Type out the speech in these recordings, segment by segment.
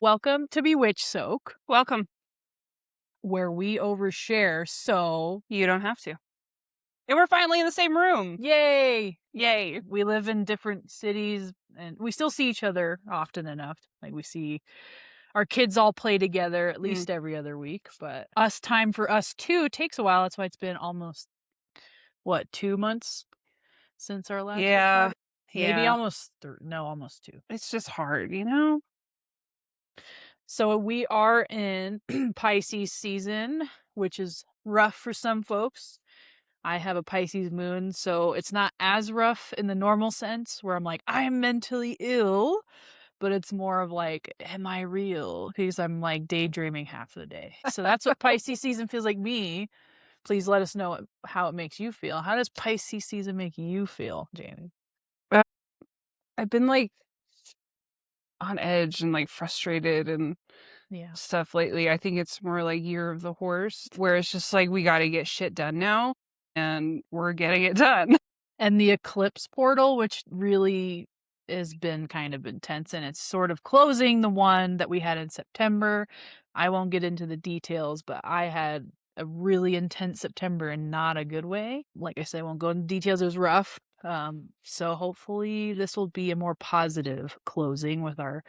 Welcome to BwitchSoak, Welcome. where we overshare, so You don't have to. And we're finally in the same room. yay! Yay. We live in different cities, and we still see each other often enough. Like, we see our kids all play together at least every other week, but time for us too takes a while. That's why it's been almost, 2 months since our last recording? Maybe almost, almost 2. It's just hard, you know? So we are in Pisces season, which is rough for some folks. I have a Pisces moon, so it's not as rough in the normal sense where I'm like, I'm mentally ill, but it's more of like, am I real? Because I'm like daydreaming half the day. So that's what Pisces season feels like me. Please let us know how it makes you feel. How does Pisces season make you feel, Jamie? I've been like on edge and like frustrated and Yeah. stuff lately. I think it's more like year of the horse, where it's just like we got to get shit done now, and we're getting it done. And the eclipse portal, which really has been kind of intense, and it's sort of closing the one that we had in September. I won't get into the details, but I had a really intense September in not a good way. Like I said, I won't go into details. It was rough. So hopefully this will be a more positive closing with our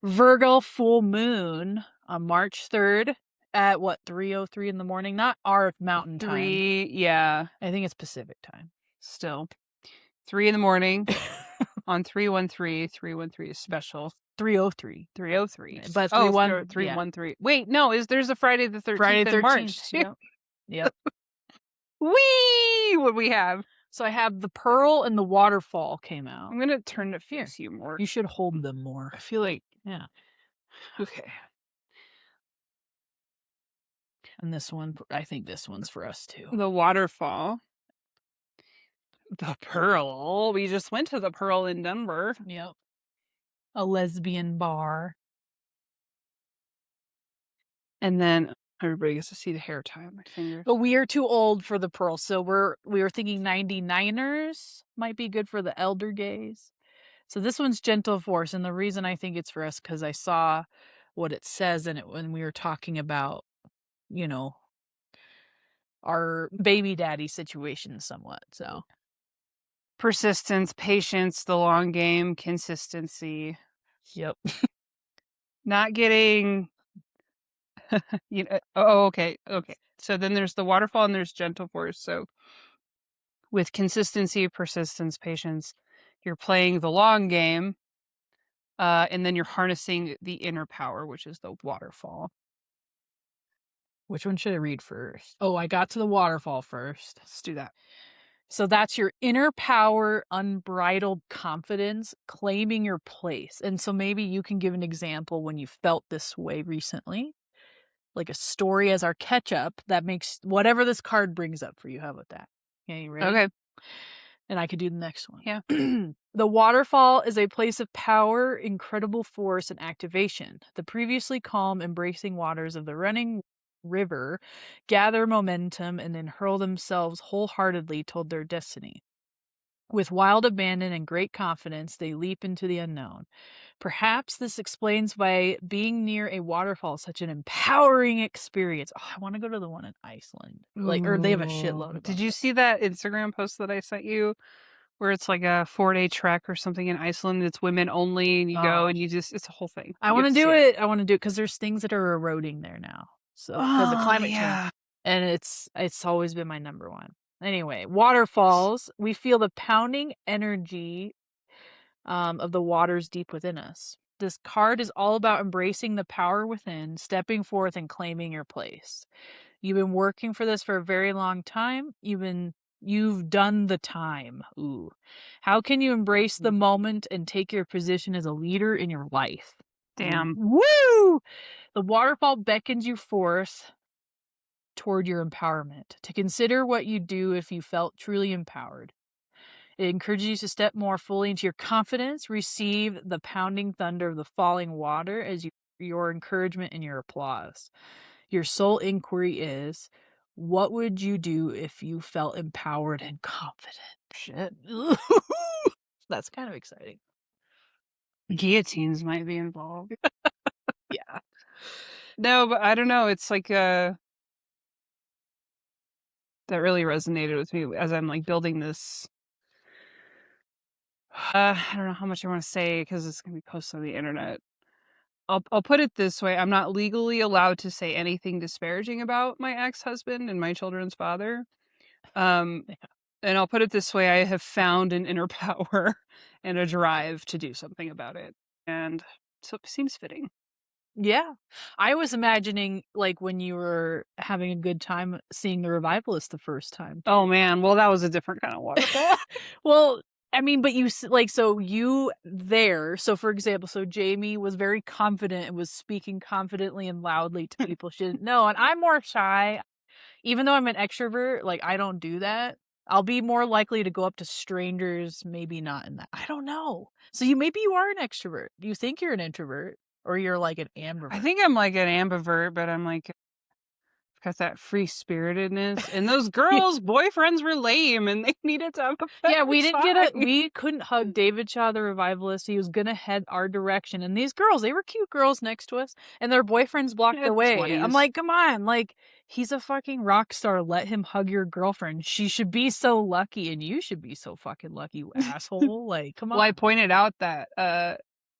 Virgo full moon on March 3rd at 3:03 in the morning. Not our mountain time. Yeah. I think it's Pacific time. Still. 3 in the morning on 313. 313 is special. 3:03. 303. But Oh, 3-1, 313. yeah. Wait, no, there's a Friday the 13th Friday in 13th. March. Yep. Yep. Whee! What we have? So I have the Pearl and the Waterfall came out. I'm gonna turn to face you more. You should hold them more. I feel like, Yeah. okay. And this one, I think this one's for us too. The Waterfall. The Pearl. We just went to the Pearl in Denver. Yep. A lesbian bar. And then everybody gets to see the hair tie on my fingers. But we are too old for the Pearl, so we were thinking 99ers might be good for the elder gays. So this one's Gentle Force, and the reason I think it's for us because I saw what it says in it when we were talking about, you know, our baby daddy situation somewhat. So Persistence, patience, the long game, consistency. yep. Not getting okay. So then there's the Waterfall and there's Gentle Force. So with consistency, persistence, patience, you're playing the long game, and then you're harnessing the inner power, which is the Waterfall. Which one should I read first? Oh, I got to the Waterfall first. Let's do that. So that's your inner power, unbridled confidence, claiming your place. And so maybe you can give an example when you felt this way recently, like a story as our catch up that makes whatever this card brings up for you. How about that? Okay, you ready? Okay. And I could do the next one. Yeah. The Waterfall is a place of power, incredible force, and activation. The previously calm, embracing waters of the running river gather momentum and then hurl themselves wholeheartedly toward their destiny. With wild abandon and great confidence, they leap into the unknown. Perhaps this explains why being near a waterfall is such an empowering experience. Oh, I want to go to the one in Iceland. Or they have a shitload of them. Did you see that Instagram post that I sent you? Where it's like a 4-day trek or something in Iceland. It's women only, and you go and it's a whole thing. I want to do it. I want to do it because there's things that are eroding there now. So because of climate change, and it's always been my number one. Anyway, waterfalls. We feel the pounding energy of the waters deep within us. This card is all about embracing the power within, stepping forth and claiming your place. You've been working for this for a very long time. You've done the time. Ooh. How can you embrace the moment and take your position as a leader in your life? Damn. Woo! The waterfall beckons you forth toward your empowerment, to consider what you do if you felt truly empowered. It encourages you to step more fully into your confidence, receive the pounding thunder of the falling water as your encouragement and your applause. Your sole inquiry is, what would you do if you felt empowered and confident? Shit. That's kind of exciting. Guillotines might be involved. Yeah. No, but I don't know. It's like that really resonated with me as I'm like building this. I don't know how much I want to say because it's gonna be posted on the internet. I'll put it this way: I'm not legally allowed to say anything disparaging about my ex-husband and my children's father. Um, Yeah. and I'll put it this way: I have found an inner power and a drive to do something about it, and so it seems fitting. Yeah. I was imagining, like, when you were having a good time seeing The Revivalist the first time. Oh man, well that was a different kind of waterfall. Well, I mean, but like, so you there, so for example, so Jamie was very confident and was speaking confidently and loudly to people she didn't know, and I'm more shy. Even though I'm an extrovert, like, I don't do that. I'll be more likely to go up to strangers, maybe not in that. I don't know. So maybe you are an extrovert. You think you're an introvert, or you're like an I ambivert. think I'm like an ambivert, but I'm like got that free spiritedness. And those girls' boyfriends were lame, and they needed to have a Yeah, better time. we couldn't hug David Shaw, the revivalist. He was gonna head our direction. And these girls, they were cute girls next to us, and their boyfriends blocked the way. I'm 20s. like, come on, like, he's a fucking rock star. Let him hug your girlfriend. She should be so lucky, and you should be so fucking lucky, you asshole. Like, come Well, I on. pointed out that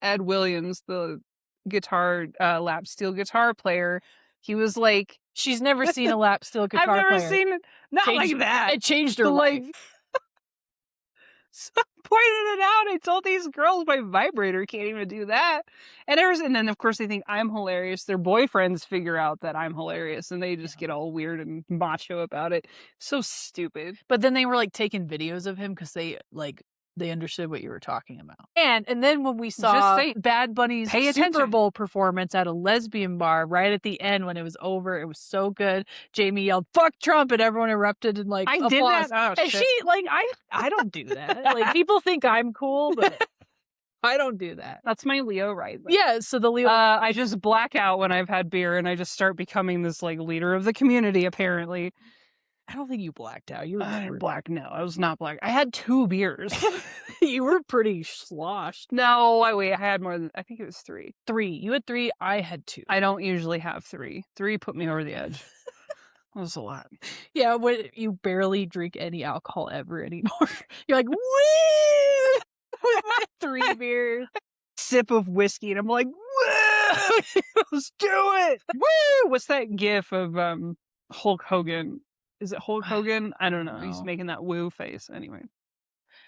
Ed Williams, the guitar lap steel guitar player, he was like, She's never seen a lap steel I've guitar never player. seen it. Not Changed, like that. it changed her But life. like, so I pointed it out. I told these girls my vibrator can't even do that. And then of course they think I'm hilarious. Their boyfriends figure out that I'm hilarious, and they just get all weird and macho about it. So stupid. But then they were like taking videos of him because they understood what you were talking about. And then when we Just saw say, Bad Bunny's pay Super attention. Bowl performance at a lesbian bar right at the end when it was over, it was so good. Jamie yelled "fuck Trump" and everyone erupted in like I applause. did that. Oh And shit. she like I don't do that. Like, people think I'm cool, but I don't do that. That's my Leo rising. Yeah, so the Leo. I just black out when I've had beer, and I just start becoming this like leader of the community. Apparently, I don't think you blacked out. You were I never black. No, I was not black. I had 2 beers. you were pretty sloshed. No, I had more than. I think it was 3. 3. You had 3. I had 2. I don't usually have 3. 3 put me over the edge. That was a lot. Yeah, when you barely drink any alcohol ever anymore. You're like, woo! With my 3 beers. Sip of whiskey, and I'm like, woo! Let's do it! Woo! What's that gif of Hulk Hogan? Is it Hulk Hogan? I don't know. He's No. making that woo face. Anyway,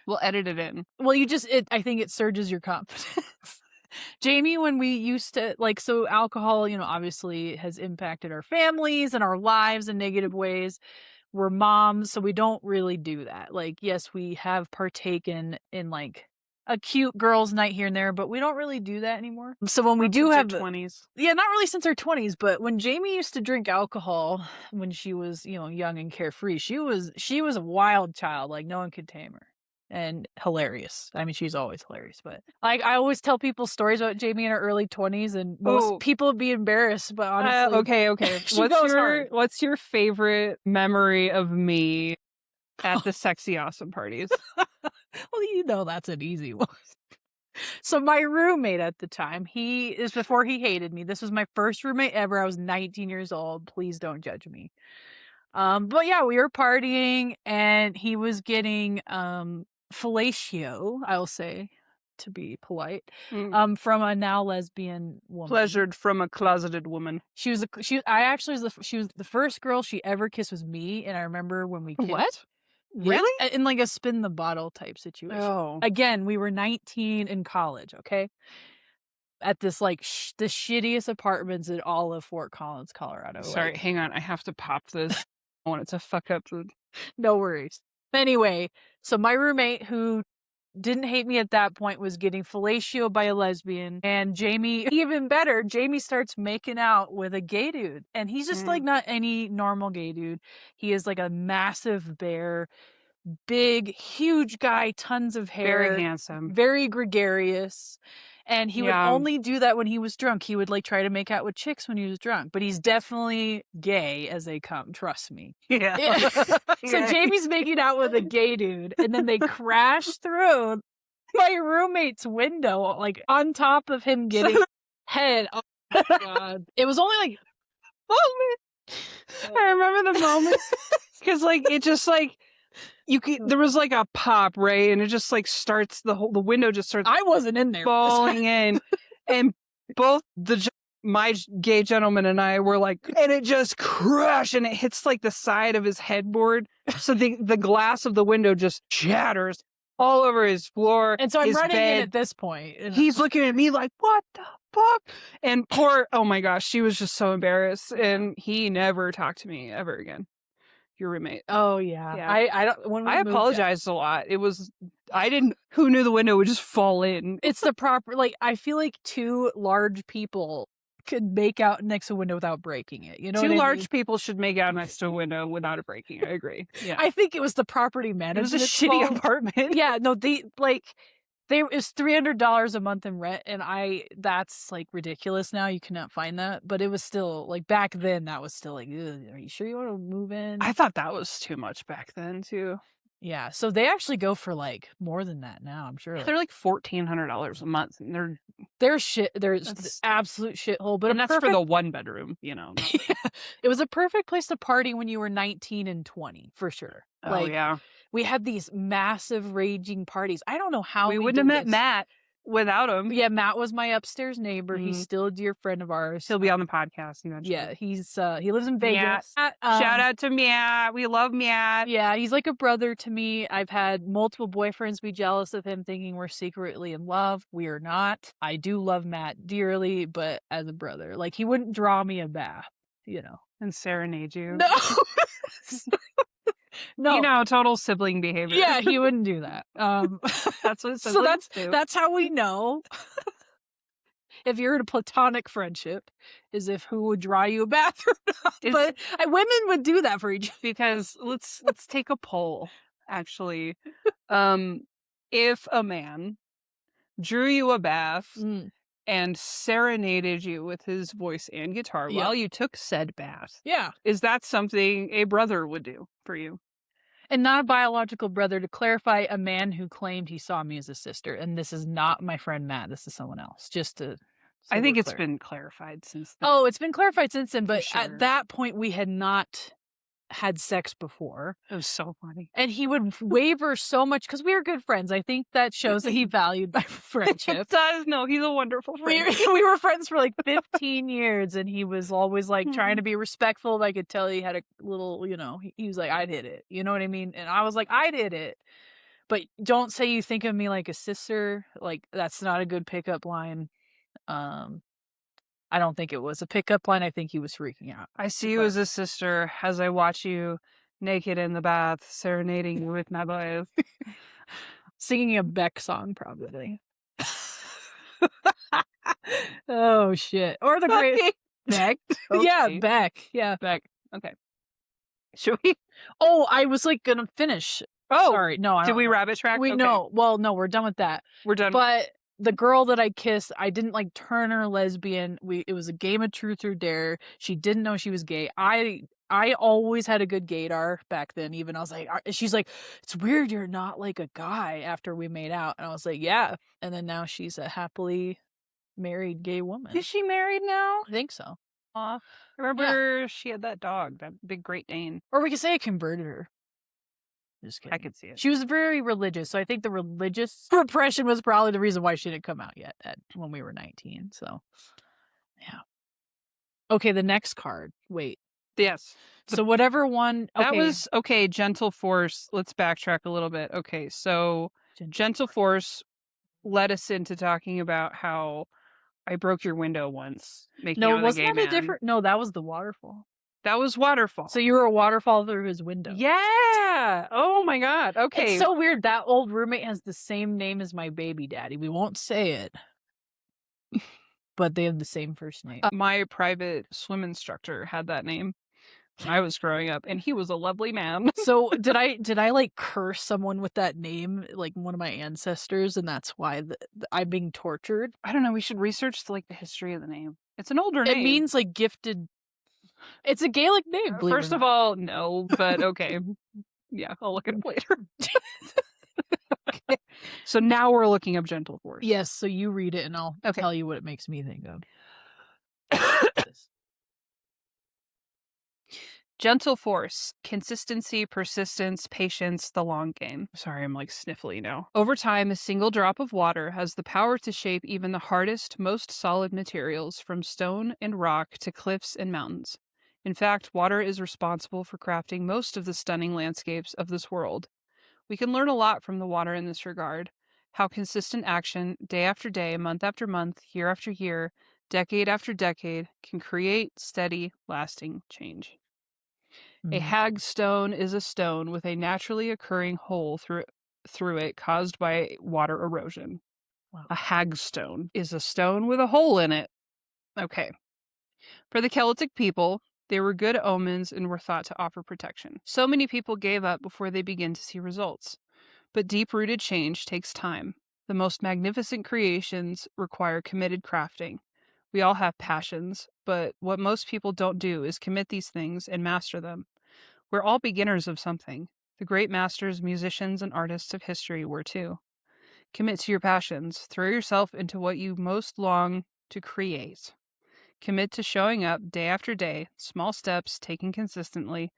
we'll edit it in. Well, I think it surges your confidence. Jamie, when we used to, like, so alcohol, obviously has impacted our families and our lives in negative ways. We're moms, so we don't really do that. Like, yes, we have partaken in like a cute girls' night here and there, but we don't really do that anymore. So when we do have 20s, yeah, not really since her 20s, but when Jamie used to drink alcohol when she was, young and carefree, she was a wild child. Like, no one could tame her. And hilarious. I mean, she's always hilarious, but like, I always tell people stories about Jamie in her early 20s, and most people would be embarrassed, but honestly, okay. she goes hard. What's your favorite memory of me at the sexy awesome parties? Well, that's an easy one. So my roommate at the time, before he hated me. This was my first roommate ever. I was 19 years old. Please don't judge me. But yeah, we were partying, and he was getting fellatio, I'll say, to be polite, from a now lesbian woman. Pleasured from a closeted woman. She was the first girl she ever kissed was me, and I remember when we kissed. What? Really? Yeah, in like a spin the bottle type situation. Oh. Again, we were 19 in college, okay? At this like the shittiest apartments in all of Fort Collins, Colorado. Sorry, hang on. I have to pop this. I want it to fuck up the... No worries. Anyway, so my roommate, who didn't hate me at that point, was getting fellatio by a lesbian, and Jamie, even better, Jamie starts making out with a gay dude, and he's just like not any normal gay dude. He is like a massive bear, big, huge guy, tons of hair, very handsome, very gregarious. And he would only do that when he was drunk. He would like try to make out with chicks when he was drunk, but he's definitely gay as they come. Trust me. Yeah. So Jamie's making out with a gay dude, and then they crash through my roommate's window, like on top of him getting head. God. It was only like I remember the moment because like it just like there was like a pop, right? And it just like starts the window just starts I wasn't in there. falling in, and both my gay gentleman and I were like, and it just crashed and it hits like the side of his headboard. So the glass of the window just shatters all over his floor. And so I'm his running bed. in at this point. He's looking at me like, what the fuck? And oh my gosh, she was just so embarrassed. And he never talked to me ever again. Your roommate. Oh yeah. I don't. When we I moved apologized a lot. Who knew the window would just fall in? It's the proper, like, I feel like two large people could make out next to a window without breaking it. You know, two large people should make out next to a window without it breaking. I agree. Yeah, I think it was the property management. It was a shitty apartment. Yeah, no, it's $300 a month in rent, and that's like ridiculous now. You cannot find that, but it was still like back then. That was still like, are you sure you want to move in? I thought that was too much back then too. Yeah, so they actually go for like more than that now. I'm sure they're like $1,400 a month, and they're shit. There's absolute shithole, but that's for the 1 bedroom. You know, yeah, it was a perfect place to party when you were 19 and 20 for sure. Oh yeah, we had these massive raging parties. I don't know how we wouldn't have met Matt without him. Yeah, Matt was my upstairs neighbor. He's still a dear friend of ours. He'll be on the podcast eventually. Yeah, he lives in Vegas. Shout out to Matt. We love Matt. Yeah, he's like a brother to me. I've had multiple boyfriends be jealous of him, thinking we're secretly in love. We are not. I do love Matt dearly, but as a brother, like he wouldn't draw me a bath, you know, and serenade you. No. No, you know, total sibling behavior. Yeah, he wouldn't do that. That's what siblings do. That's how we know if you're in a platonic friendship, is if who would draw you a bath or not. But women would do that for each other. Because let's take a poll. Actually, if a man drew you a bath and serenaded you with his voice and guitar while you took said bath, is that something a brother would do for you? And not a biological brother. To clarify, a man who claimed he saw me as a sister, and this is not my friend Matt. This is someone else. I think it's been clarified since then. Oh, it's been clarified since then, but at that point we had not had sex before. It was so funny. And he would waver so much because we were good friends. I think that shows that he valued my friendship. It does. No, he's a wonderful friend. We were friends for like 15 years, and he was always like trying to be respectful. I could tell he had a little, you know, he was like, I'd hit it. You know what I mean? And I was like, I'd hit it. But don't say you think of me like a sister. Like, that's not a good pickup line. I don't think it was a pickup line. I think he was freaking out. I see you as a sister as I watch you naked in the bath, serenading you with my voice. Singing a Beck song, probably. Oh, shit. Or the great Beck? Okay. Yeah, Beck. Yeah. Beck. Okay. Should we? Oh, I was like going to finish. Oh, sorry. No, did we rabbit track? No. Well, no, we're done with that. We're done. But the girl that I kissed, I didn't like turn her lesbian. It was a game of truth or dare. She didn't know she was gay. I always had a good gaydar back then. Even I was like, she's like, it's weird you're not like a guy after we made out. And I was like, yeah. And then now she's a happily married gay woman. Is she married now? I think so. I remember she had that dog, that big Great Dane. Or we could say I converted her. Just kidding. I could see it. She was very religious, so I think the religious repression was probably the reason why she didn't come out yet when we were 19. So, yeah. Okay, the next card. Wait. Yes. So whatever one. Okay. That was okay. Gentle Force. Let's backtrack a little bit. Okay, so Gentle Force led us into talking about how I broke your window once. No, wasn't that a different? No, that was the waterfall. That was Waterfall. So you were a waterfall through his window. Yeah. Oh my God. Okay. It's so weird. That old roommate has the same name as my baby daddy. We won't say it, but they have the same first name. My private swim instructor had that name when I was growing up, and he was a lovely man. So did I like curse someone with that name, like one of my ancestors, and that's why I'm being tortured? I don't know. We should research the history of the name. It's an older name. It means like gifted. It's a Gaelic name. First of all, no, but okay. Yeah, I'll look it up later. Okay. So now we're looking up Gentle Force. Yes, so you read it and I'll tell you what it makes me think of. Gentle force, consistency, persistence, patience, the long game. Sorry, I'm like sniffly now. Over time, a single drop of water has the power to shape even the hardest, most solid materials, from stone and rock to cliffs and mountains. In fact, water is responsible for crafting most of the stunning landscapes of this world. We can learn a lot from the water in this regard. How consistent action, day after day, month after month, year after year, decade after decade, can create steady, lasting change. A hagstone is a stone with a naturally occurring hole through it caused by water erosion. Wow. A hagstone is a stone with a hole in it. Okay. For the Celtic people, they were good omens and were thought to offer protection. So many people gave up before they begin to see results. But deep-rooted change takes time. The most magnificent creations require committed crafting. We all have passions, but what most people don't do is commit these things and master them. We're all beginners of something. The great masters, musicians, and artists of history were too. Commit to your passions. Throw yourself into what you most long to create. Commit to showing up day after day, small steps taken consistently,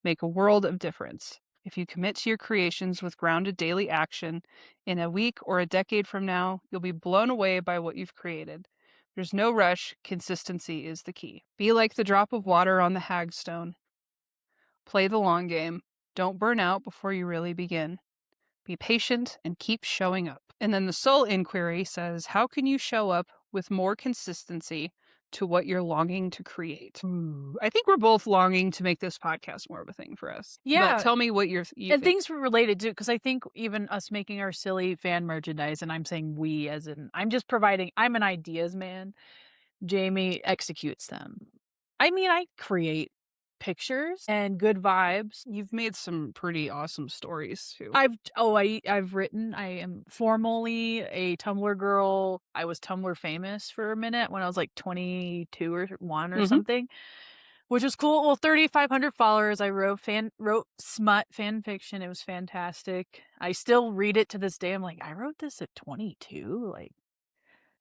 make a world of difference. If you commit to your creations with grounded daily action, in a week or a decade from now, you'll be blown away by what you've created. There's no rush. Consistency is the key. Be like the drop of water on the hagstone. Play the long game. Don't burn out before you really begin. Be patient and keep showing up. And then the soul inquiry says, how can you show up with more consistency to what you're longing to create? Ooh, I think we're both longing to make this podcast more of a thing for us. Yeah. But tell me what you think. Things were related to, because I think even us making our silly fan merchandise, and I'm saying we as in, I'm just providing, I'm an ideas man. Jamie executes them. I mean, I create pictures and good vibes. You've made some pretty awesome stories too. I've written. I am formally a Tumblr girl. I was Tumblr famous for a minute when I was like 22 or 1 or something, which was cool. Well, 3,500 followers. I wrote smut fan fiction. It was fantastic. I still read it to this day. I'm like, I wrote this at 22. Like,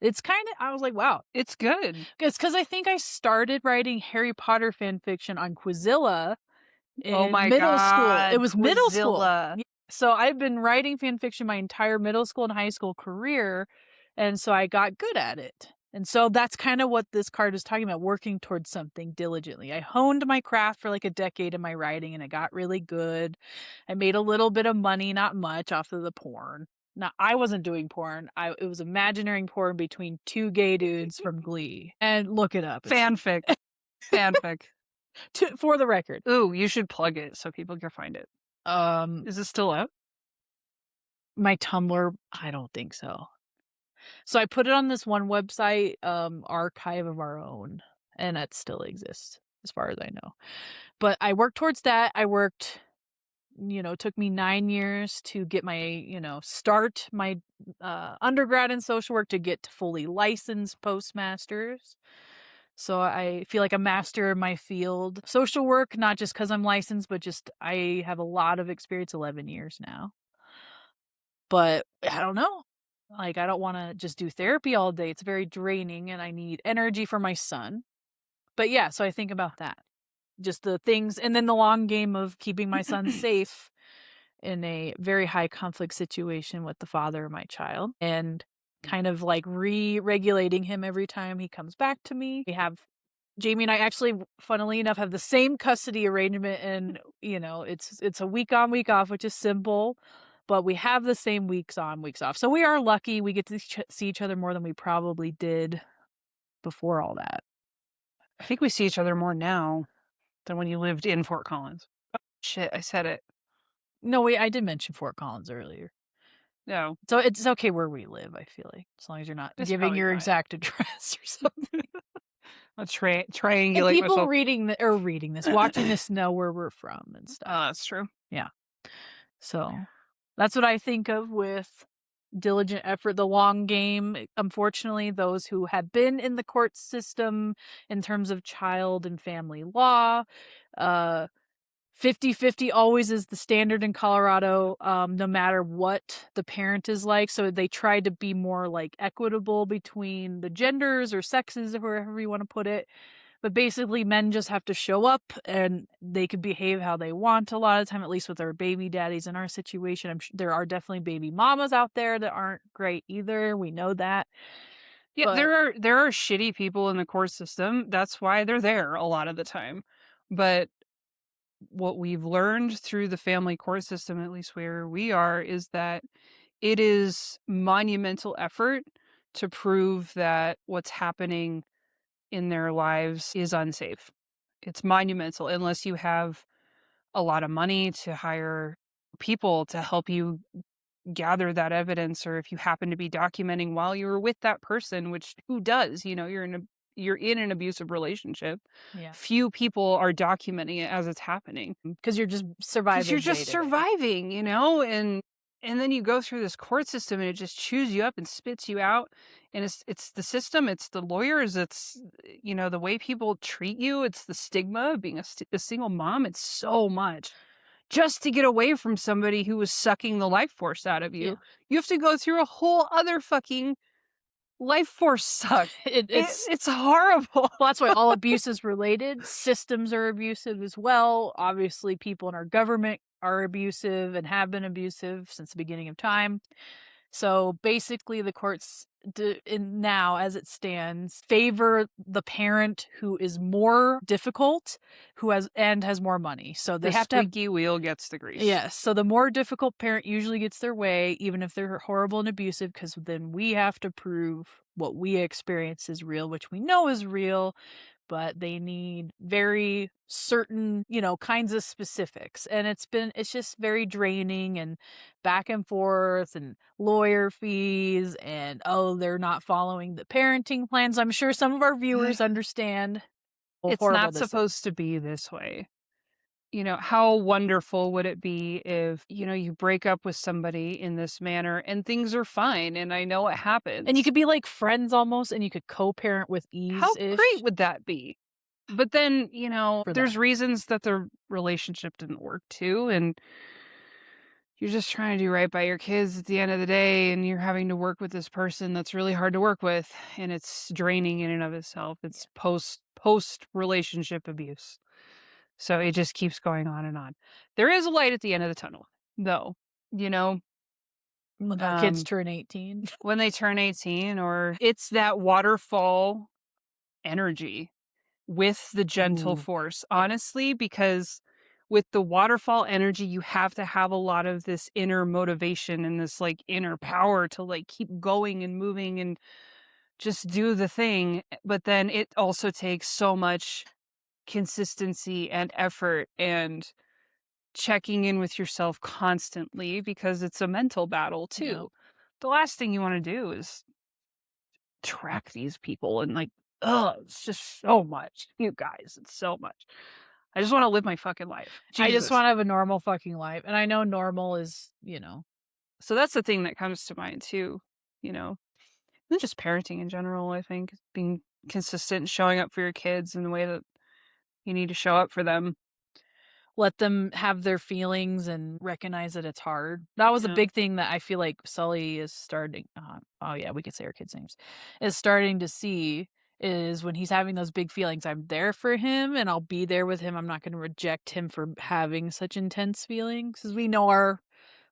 it's kind of, I was like, wow, it's good. It's because I think I started writing Harry Potter fan fiction on Quizilla in middle school. It was middle school. Yeah. So I've been writing fan fiction my entire middle school and high school career. And so I got good at it. And so that's kind of what this card is talking about, working towards something diligently. I honed my craft for like a decade in my writing and it got really good. I made a little bit of money, not much, off of the porn. Now, I wasn't doing porn. It was imaginary porn between 2 gay dudes from Glee. And look it up. Fanfic. Fanfic. For the record. Ooh, you should plug it so people can find it. Is it still out? My Tumblr? I don't think so. So I put it on this one website, Archive of Our Own, and that still exists as far as I know. But I worked towards that. It took me 9 years to get my, start my undergrad in social work to get to fully licensed postmasters. So I feel like a master in my field. Social work, not just because I'm licensed, but just I have a lot of experience, 11 years now. But I don't know. Like, I don't want to just do therapy all day. It's very draining and I need energy for my son. But yeah, so I think about that. Just the things, and then the long game of keeping my son safe in a very high conflict situation with the father of my child, and kind of like re-regulating him every time he comes back to me. Jamie and I actually, funnily enough, have the same custody arrangement, and it's a week on, week off, which is simple, but we have the same weeks on, weeks off. So we are lucky we get to see each other more than we probably did before all that. I think we see each other more now than when you lived in Fort Collins. Oh, shit, I said it. No, I did mention Fort Collins earlier. No. So it's okay where we live, I feel like. As long as you're not giving your exact address or something. I'll triangulate and people myself. watching this know where we're from and stuff. Oh, that's true. Yeah. So that's what I think of with diligent effort, the long game. Unfortunately, those who have been in the court system in terms of child and family law, 50-50 always is the standard in Colorado, no matter what the parent is like. So they try to be more like equitable between the genders or sexes, or wherever you want to put it. But basically, men just have to show up and they can behave how they want a lot of the time, at least with our baby daddies in our situation. There are definitely baby mamas out there that aren't great either. We know that. Yeah, But there are shitty people in the court system. That's why they're there a lot of the time. But what we've learned through the family court system, at least where we are, is that it is monumental effort to prove that what's happening in their lives is unsafe. It's monumental unless you have a lot of money to hire people to help you gather that evidence, or if you happen to be documenting while you were with that person, which who does, you're in an abusive relationship. yeah, Few people are documenting it as it's happening because you're just because you're surviving just day to day. surviving, and then you go through this court system and it just chews you up and spits you out. And it's the system, it's the lawyers, it's the way people treat you, it's the stigma of being a single mom. It's so much just to get away from somebody who was sucking the life force out of you. Yeah. You have to go through a whole other fucking life force suck. It's It's horrible. Well, that's why all abuse is related. Systems are abusive as well. Obviously, people in our government are abusive and have been abusive since the beginning of time. So basically, the courts now, as it stands, favor the parent who is more difficult, who has more money. So they The have to have. squeaky wheel gets the grease. Yes. So the more difficult parent usually gets their way, even if they're horrible and abusive, because then we have to prove what we experience is real, which we know is real, but they need very certain, kinds of specifics. And it's just very draining and back and forth and lawyer fees and, oh, they're not following the parenting plans. I'm sure some of our viewers understand how It's horrible not this is. supposed to be this way. How wonderful would it be if, you break up with somebody in this manner and things are fine, and I know it happens. And you could be like friends almost, and you could co-parent with How ease-ish. great would that be? But then, For there's that. reasons that the relationship didn't work too, and you're just trying to do right by your kids at the end of the day, and you're having to work with this person that's really hard to work with, and it's draining in and of itself. It's post relationship abuse. So it just keeps going on and on. There is a light at the end of the tunnel, though. You know, When our kids turn 18. when they turn 18, or it's that waterfall energy with the gentle Ooh. force, honestly, because with the waterfall energy, you have to have a lot of this inner motivation and this like inner power to like keep going and moving and just do the thing. But then it also takes so much consistency and effort and checking in with yourself constantly because it's a mental battle too. Yep. The last thing you want to do is track these people and like, it's just so much. You guys, it's so much. I just want to live my fucking life. I just Jesus. want to have a normal fucking life. And I know normal is, So that's the thing that comes to mind too, and just parenting in general, I think. Being consistent, showing up for your kids in the way that you need to show up for them. let them have their feelings and recognize that it's hard. That was a Yeah. big thing that I feel like Sully is starting. Oh yeah, we could say our kids' names. Is starting to see is when he's having those big feelings. I'm there for him, and I'll be there with him. I'm not going to reject him for having such intense feelings, because we know our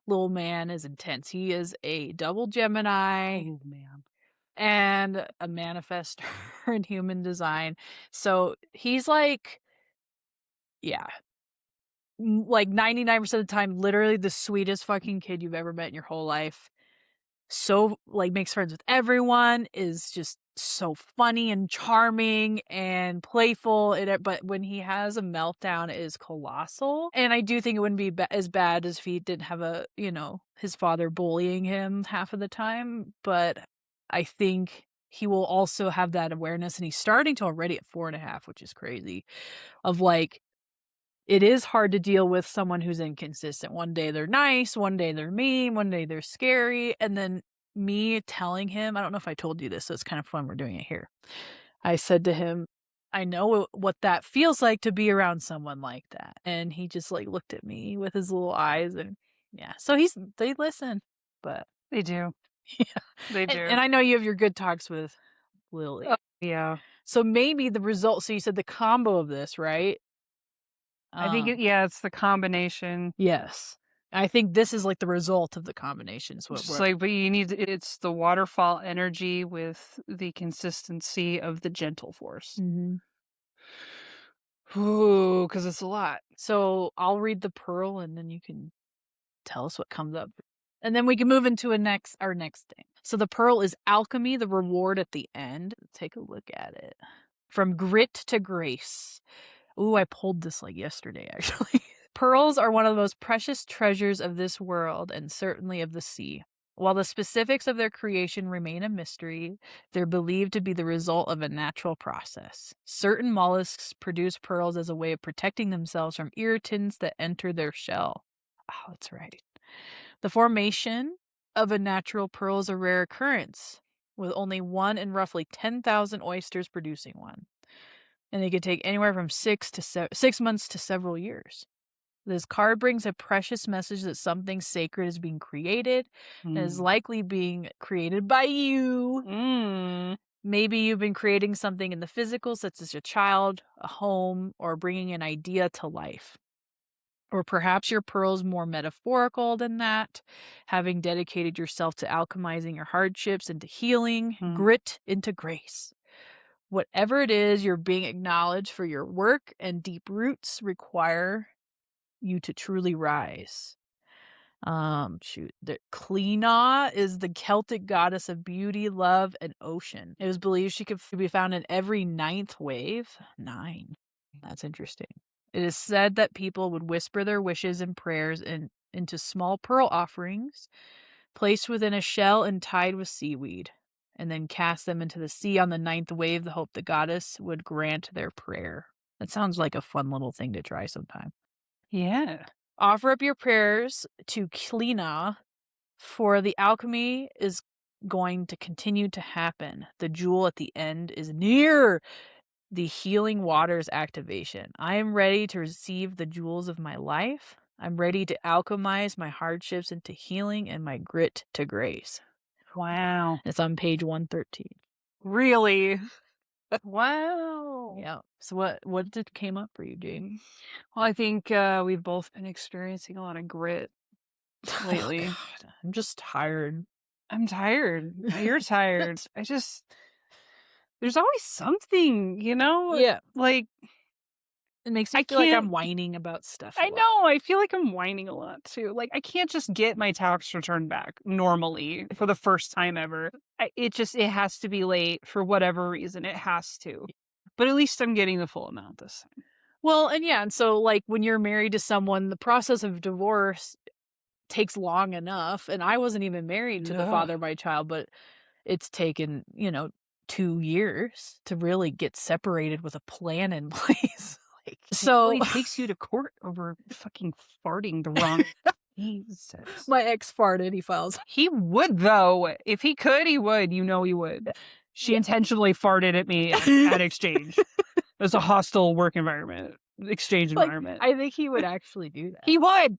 little man is intense. He is a double Gemini. Oh man. And a manifestor in human design. So he's like, yeah, like 99% of the time, literally the sweetest fucking kid you've ever met in your whole life. So, like, makes friends with everyone, is just so funny and charming and playful. But when he has a meltdown, it is colossal. And I do think it wouldn't be as bad as if he didn't have his father bullying him half of the time. But I think he will also have that awareness. And he's starting to already at 4.5, which is crazy, of like, it is hard to deal with someone who's inconsistent. One day they're nice, one day they're mean, one day they're scary. And then me telling him, I don't know if I told you this, so it's kind of fun we're doing it here. I said to him, I know what that feels like to be around someone like that." And he just, like, looked at me with his little eyes and yeah. So they listen, but They do. yeah. They And do. I know you have your good talks with Lily. Oh, yeah. So maybe the result so you said the combo of this, right? I think Um, it's the combination. yes. I think this is, like, the result of the combination is what Just we're like, but it's the waterfall energy with the consistency of the gentle force. Mhm. Ooh, because it's a lot. So I'll read the pearl and then you can tell us what comes up. And then we can move into our next thing. So the pearl is alchemy, the reward at the end. Take a look at it. From grit to grace. Ooh, I pulled this like yesterday, actually. Pearls are one of the most precious treasures of this world and certainly of the sea. While the specifics of their creation remain a mystery, they're believed to be the result of a natural process. Certain mollusks produce pearls as a way of protecting themselves from irritants that enter their shell. Oh, that's right. The formation of a natural pearl is a rare occurrence, with only one in roughly 10,000 oysters producing one. And they could take anywhere from 6 months to several years. This card brings a precious message that something sacred is being created and is Mm. likely being created by you. Mm. Maybe you've been creating something in the physical, such as a child, a home, or bringing an idea to life. Or perhaps your pearl's more metaphorical than that, having dedicated yourself to alchemizing your hardships into healing, Mm. grit into grace. Whatever it is, you're being acknowledged for your work, and deep roots require you to truly rise. The Clina is the Celtic goddess of beauty, love, and ocean. It was believed she could be found in every ninth wave. 9. That's interesting. It is said that people would whisper their wishes and prayers into small pearl offerings placed within a shell and tied with seaweed, and then cast them into the sea on the ninth wave, the hope the goddess would grant their prayer. That sounds like a fun little thing to try sometime. Yeah. Offer up your prayers to Klina, for the alchemy is going to continue to happen. The jewel at the end is near. The healing waters activation. I am ready to receive the jewels of my life. I'm ready to alchemize my hardships into healing and my grit to grace. Wow. It's on page 113. Really? Wow. Yeah. So what did came up for you, Jamie? Well, I think we've both been experiencing a lot of grit Oh, lately. God, I'm just tired. I'm tired. You're tired. There's always something, Yeah. like It makes me I feel like I'm can't. whining about stuff a I lot. know. I feel like I'm whining a lot too. Like I can't just get my tax return back normally for the first time ever. It has to be late for whatever reason. It has to. But at least I'm getting the full amount this time. Well, and yeah, and so like when you're married to someone, the process of divorce takes long enough. And I wasn't even married to the Ugh. father of my child, but it's taken, 2 years to really get separated with a plan in place. Like, so He takes you to court over fucking farting the wrong. Jesus. my ex farted, he files. He would though. If he could, he would. You know he would. She Yeah. intentionally farted at me at exchange. It was a hostile work environment, exchange Like, environment. I think he would actually do that. He would.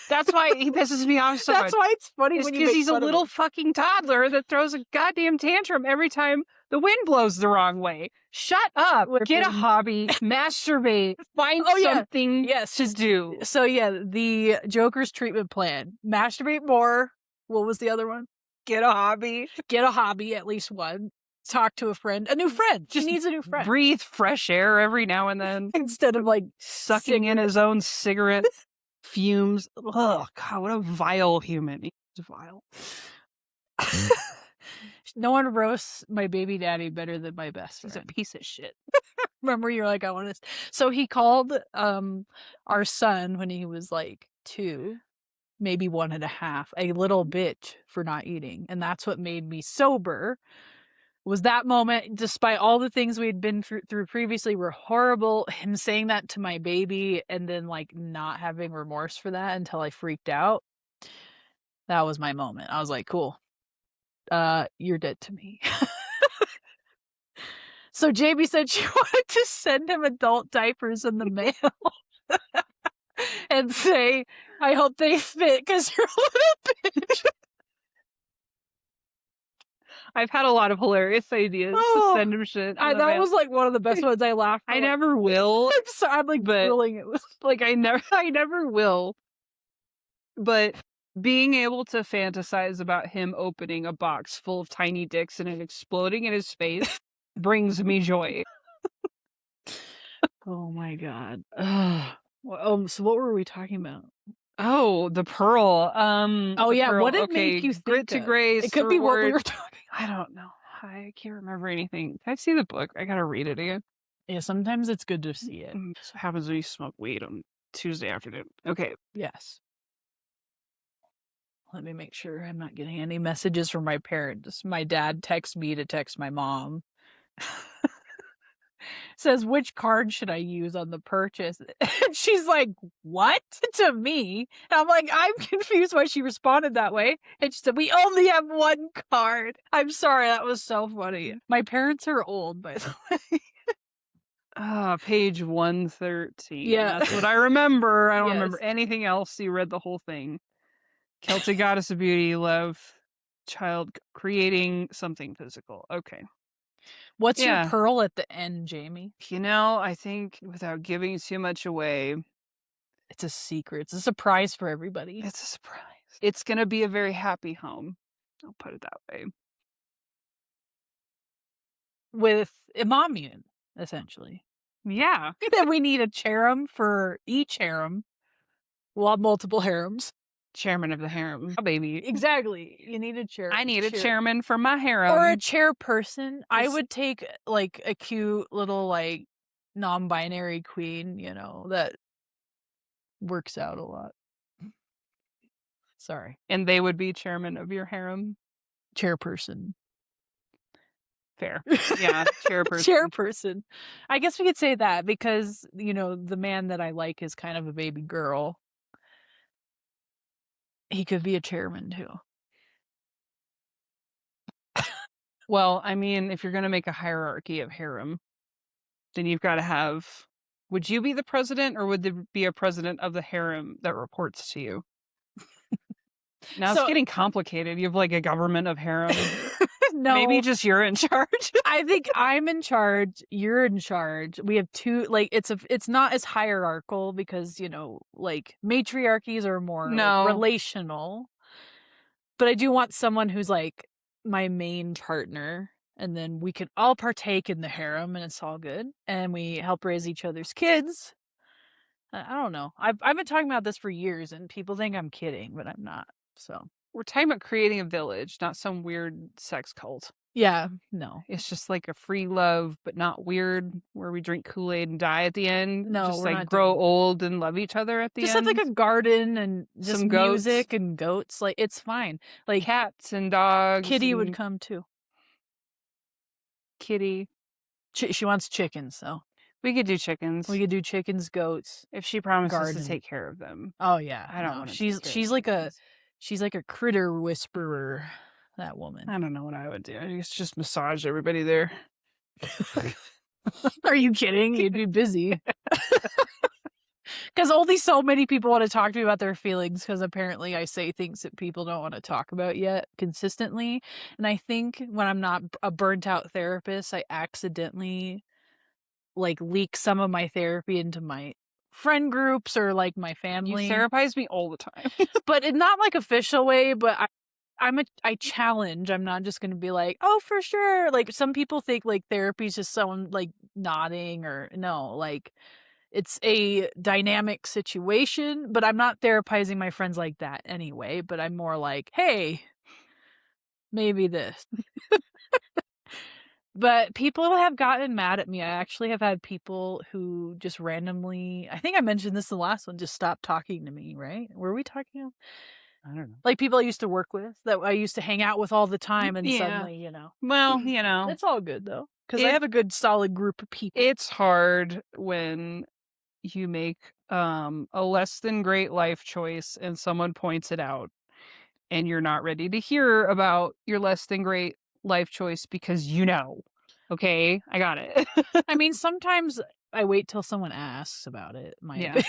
That's why he pisses me off so That's much. why it's funny It's when you because make he's a fun of little him. fucking toddler that throws a goddamn tantrum every time the wind blows the wrong way. Shut up. Get a hobby. Masturbate. Find Oh, yeah. something Yes. to do. So, yeah, the Joker's treatment plan. Masturbate more. What was the other one? Get a hobby. Get a hobby, at least one. Talk to a friend. A new friend. She needs a new friend. Breathe fresh air every now and then. Instead of, like, Sucking in his own cigarette fumes. Oh, God, what a vile human. He's vile. No one roasts my baby daddy better than my best He's a friend. piece of shit. Remember, you're like, I want to. So he called our son when he was like 2, maybe 1.5, a little bitch for not eating, and that's what made me sober. Was that moment, despite all the things we had been through previously were horrible, him saying that to my baby and then like not having remorse for that until I freaked out. That was my moment. I was like, cool. You're dead to me. So Jamie said she wanted to send him adult diapers in the mail and say, I hope they fit because you're a little bitch. I've had a lot of hilarious ideas to send him shit. That was like one of the best ones. I laughed. I never will. I'm like drilling it. Like I never will. But being able to fantasize about him opening a box full of tiny dicks and it exploding in his face brings me joy. Oh my god. So what were we talking about? Oh, the pearl. Oh the yeah, pearl. what did it Okay, make you grit think to of? grace. It could be what we were talking. I don't know. I can't remember anything. Can I see the book? I gotta read it again. Yeah, sometimes it's good to see it. This happens when you smoke weed on Tuesday afternoon. Okay. Yes. Let me make sure I'm not getting any messages from my parents. My dad texts me to text my mom. Says, which card should I use on the purchase? And she's like, what? To me. And I'm like, I'm confused why she responded that way. And she said, we only have one card. I'm sorry, that was so funny. My parents are old, by the way. Page 113. Yeah. That's what I remember. I don't Yes. remember anything else. You read the whole thing. Celtic goddess of beauty, love, child, creating something physical. Okay. What's your pearl at the end, Jamie? You know, I think without giving too much away, it's a secret. It's a surprise for everybody. It's a surprise. It's going to be a very happy home. I'll put it that way. With Immune, essentially. Yeah. Then we need a cherub for each harem. We'll have multiple harems. Chairman of the harem, baby. Exactly. You need a chair. I need a chairman for my harem. Or a chairperson. I would take like a cute little like non-binary queen, you know, that works out a lot. Sorry. And they would be chairman of your harem? Chairperson. Fair. Yeah, chairperson. Chairperson. I guess we could say that because, you know, the man that I like is kind of a baby girl. He could be a chairman too. Well, I mean, if you're going to make a hierarchy of harem, then you've got to have... Would you be the president or would there be a president of the harem that reports to you? Now it's getting complicated. You have like a government of harem. No. Maybe just you're in charge. I think I'm in charge. You're in charge. We have two, like, it's not as hierarchical because, you know, like matriarchies are more like, relational. But I do want someone who's like my main partner. And then we can all partake in the harem and it's all good. And we help raise each other's kids. I don't know. I've been talking about this for years and people think I'm kidding, but I'm not. So we're talking about creating a village, not some weird sex cult. Yeah, no. It's just like a free love, but not weird, where we drink Kool-Aid and die at the end. No, just we're like not grow old and love each other at the just end. have like a garden and just some music goats. and goats. Like it's fine. Like cats and dogs. Kitty would come too. Kitty. She wants chickens, so we could do chickens. We could do chickens, goats. If she promises to take care of them. Oh yeah, I don't want to. She's like a critter whisperer. That woman. I don't know what I would do. I guess just massage everybody there. Are you kidding? You'd be busy. Because only so many people want to talk to me about their feelings because apparently I say things that people don't want to talk about yet consistently. And I think when I'm not a burnt out therapist, I accidentally like leak some of my therapy into my friend groups or like my family. You therapize me all the time. But in not like official way, but I challenge. I'm not just going to be like, oh, for sure. Like some people think like therapy is just someone like nodding or no, like it's a dynamic situation, but I'm not therapizing my friends like that anyway, but I'm more like, hey, maybe this. But people have gotten mad at me. I actually have had people who just randomly, I think I mentioned this in the last one, just stopped talking to me, right? Were we talking? I don't know. Like people I used to work with that I used to hang out with all the time and suddenly, you know. Well, you know. It's all good though. Because I have a good solid group of people. It's hard when you make a less than great life choice and someone points it out and you're not ready to hear about your less than great life choice because you know. Okay, I got it. I mean, sometimes I wait till someone asks about it, Yeah.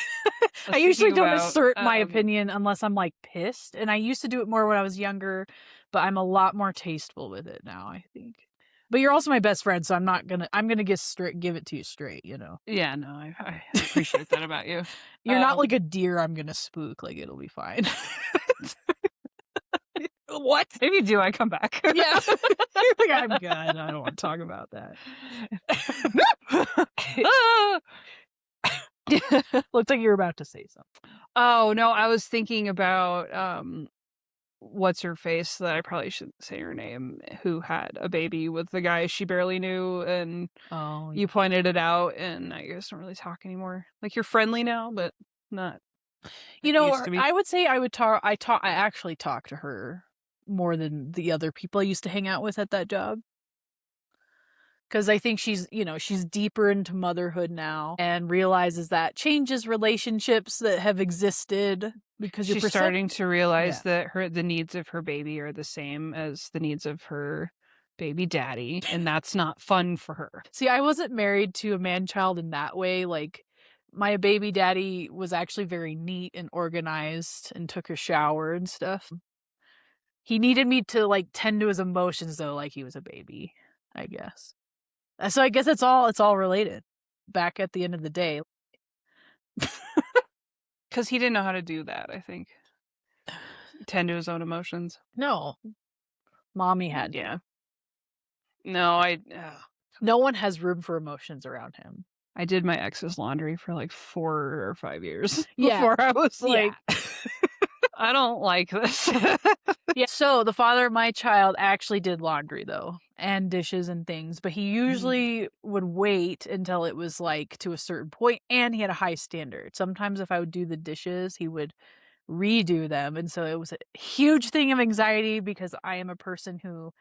I I was usually thinking don't about, assert my opinion unless I'm, like, pissed, and I used to do it more when I was younger, but I'm a lot more tasteful with it now, I think. But you're also my best friend, so I'm gonna give it to you straight, you know? yeah, no, I appreciate that about you. You're not like a deer I'm gonna spook, like, it'll be fine. What? If you do, I come back. Yeah. You're like, "I'm good, I don't wanna talk about that." Looks like you're about to say something. Oh, no, I was thinking about, what's her face that I probably shouldn't say her name, who had a baby with the guy she barely knew, and Oh, you pointed it out, and I guess don't really talk anymore. Like, you're friendly now, but not you like you know, used to be. I would say I actually talk to her more than the other people I used to hang out with at that job. 'Cause I think she's deeper into motherhood now and realizes that changes relationships that have existed because your She's percep starting to Yeah. realize that the needs of her baby are the same as the needs of her baby daddy, and that's not fun for her. See, I wasn't married to a man-child in that way, like, my baby daddy was actually very neat and organized and took a shower and stuff. He needed me to, like, tend to his emotions, though, like he was a baby, I guess. So I guess it's all related back at the end of the day. 'Cause he didn't know how to do that, I think. Tend to his own emotions. No, mommy had to. Yeah. No, No one has room for emotions around him. I did my ex's laundry for, like, 4 or 5 years Yeah, before I was yeah. like, "I don't like this." Yeah, so the father of my child actually did laundry though, and dishes and things, but he usually would wait until it was, like, to a certain point, and he had a high standard. Sometimes if I would do the dishes, he would redo them, and so it was a huge thing of anxiety because I am a person who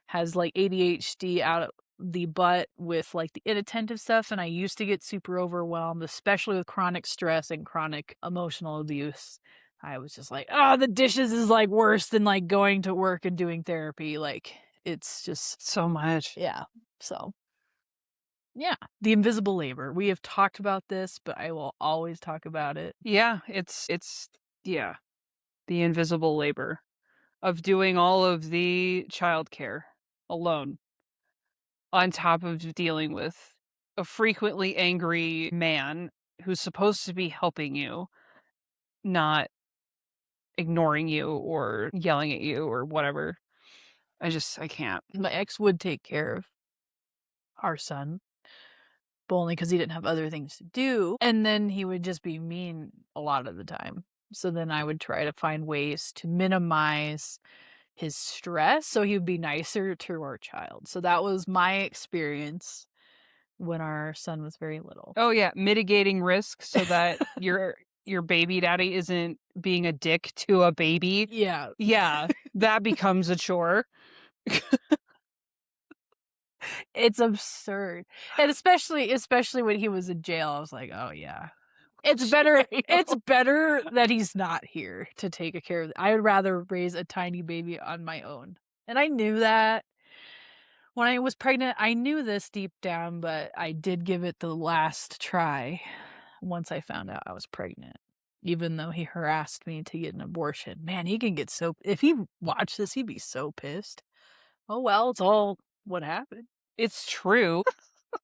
has, like, ADHD out of the butt with, like, the inattentive stuff, and I used to get super overwhelmed, especially with chronic stress and chronic emotional abuse. I was just like, "Oh, the dishes is, like, worse than, like, going to work and doing therapy." Like, it's just So much. yeah. So, yeah, the invisible labor. We have talked about this, but I will always talk about it. Yeah, it's yeah, the invisible labor of doing all of the childcare alone, on top of dealing with a frequently angry man who's supposed to be helping you, not ignoring you or yelling at you or whatever. I can't. My ex would take care of our son, but only because he didn't have other things to do, and then he would just be mean a lot of the time. So then I would try to find ways to minimize his stress so he would be nicer to our child. So that was my experience when our son was very little. Oh, yeah, mitigating risk so that your baby daddy isn't being a dick to a baby. Yeah. Yeah, that becomes a chore. It's absurd. And especially when he was in jail, I was like, "Oh, yeah. It's better that he's not here to take a care of I would rather raise a tiny baby on my own." And I knew that. When I was pregnant, I knew this deep down, but I did give it the last try once I found out I was pregnant. Even though he harassed me to get an abortion. Man, he can get so if he watched this, he'd be so pissed. Oh, well, it's all what happened. It's true.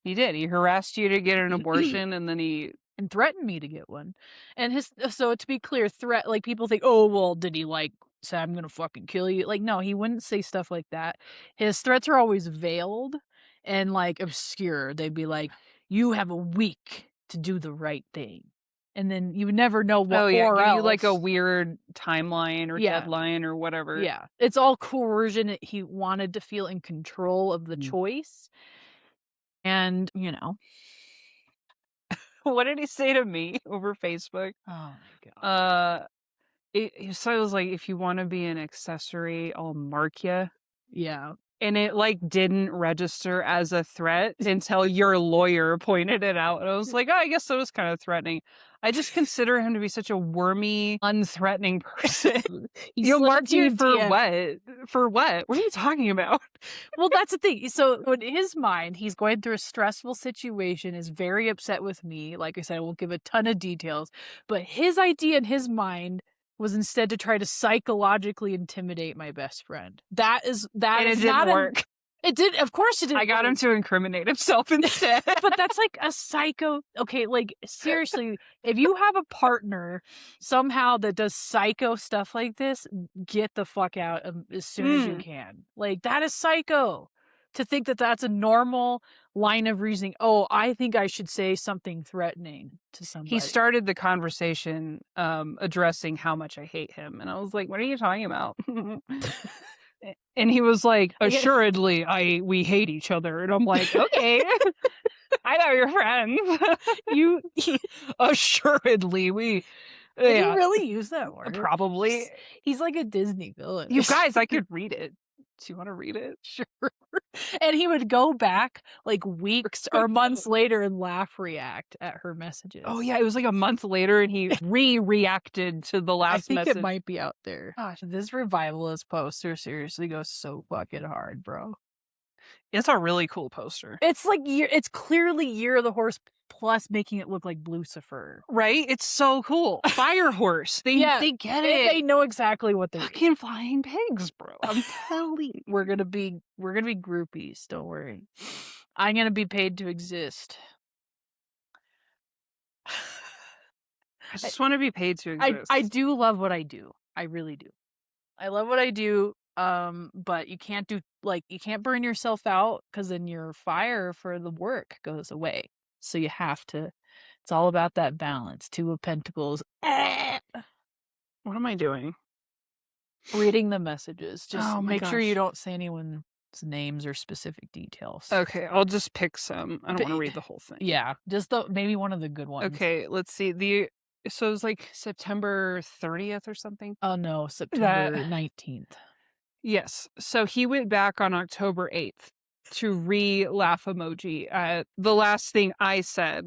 He did. He harassed you to get an abortion, and then he And threatened me to get one. And his so to be clear, threat like, people think, "Oh, well, did he, like, say, 'I'm gonna fucking kill you'?" Like, no, he wouldn't say stuff like that. His threats are always veiled and, like, obscure. They'd be like, "You have a week to do the right thing." And then you would never know what oh, yeah, or give you, like, a else. weird timeline or Yeah, deadline or whatever. yeah. It's all coercion. He wanted to feel in control of the Mm. choice. And, you know. What did he say to me over Facebook? Oh my god. Uh, it so it was like, "If you wanna be an accessory, I'll mark you." Yeah. And it, like, didn't register as a threat until your lawyer pointed it out. And I was like, "Oh, I guess that was kind of threatening." I just consider him to be such a wormy, unthreatening person. He You slid marked into your me for DM. what? For what? What are you talking about? Well, that's the thing. So in his mind, he's going through a stressful situation, is very upset with me. Like I said, I won't give a ton of details, but his idea in his mind was instead to try to psychologically intimidate my best friend. That And is it didn't not work. it did, of course it didn't I got him work. to incriminate himself instead. But that's like a psycho. Okay, like seriously, if you have a partner somehow that does psycho stuff like this, get the fuck out as soon as you can. Like, that is psycho. To think that that's a normal line of reasoning. Oh, I think I should say something threatening to He somebody. started the conversation addressing how much I hate him. And I was like, "What are you talking about?" And he was like, "Assuredly, we hate each other." And I'm like, "Okay." I know you're friends. You assuredly we. Did Yeah, he really use that word? probably. He's like a Disney villain. You guys, I could read it. Do you want to read it? Sure. And he would go back like weeks or months later and laugh react at her messages. Oh yeah, it was like a month later, and he reacted to the I last think message. it might be out there. Gosh, This revivalist poster seriously goes so fucking hard, bro. it's a really cool poster, It's like it's clearly Year of the Horse plus making it look like Lucifer. right? It's so cool. Fire horse. They get it. They know exactly what they're doing. Fucking flying pigs, bro. I'm telling you. We're gonna be groupies. Don't worry. I'm gonna be paid to exist. I just want to be paid to exist. I do love what I do. I really do. I love what I do. But you can't burn yourself out, because then your fire for the work goes away. So you have to. It's all about that balance. Two of Pentacles. What am I doing? Reading the messages. Just Oh my make sure you gosh. don't say anyone's names or specific details. Okay, I'll just pick some. I don't want to read the whole thing. Yeah, just maybe one of the good ones. Okay, let's see. So it was like September 30th or something. Oh no, September 19th. Yes. So he went back on October 8th to laugh emoji at the last thing I said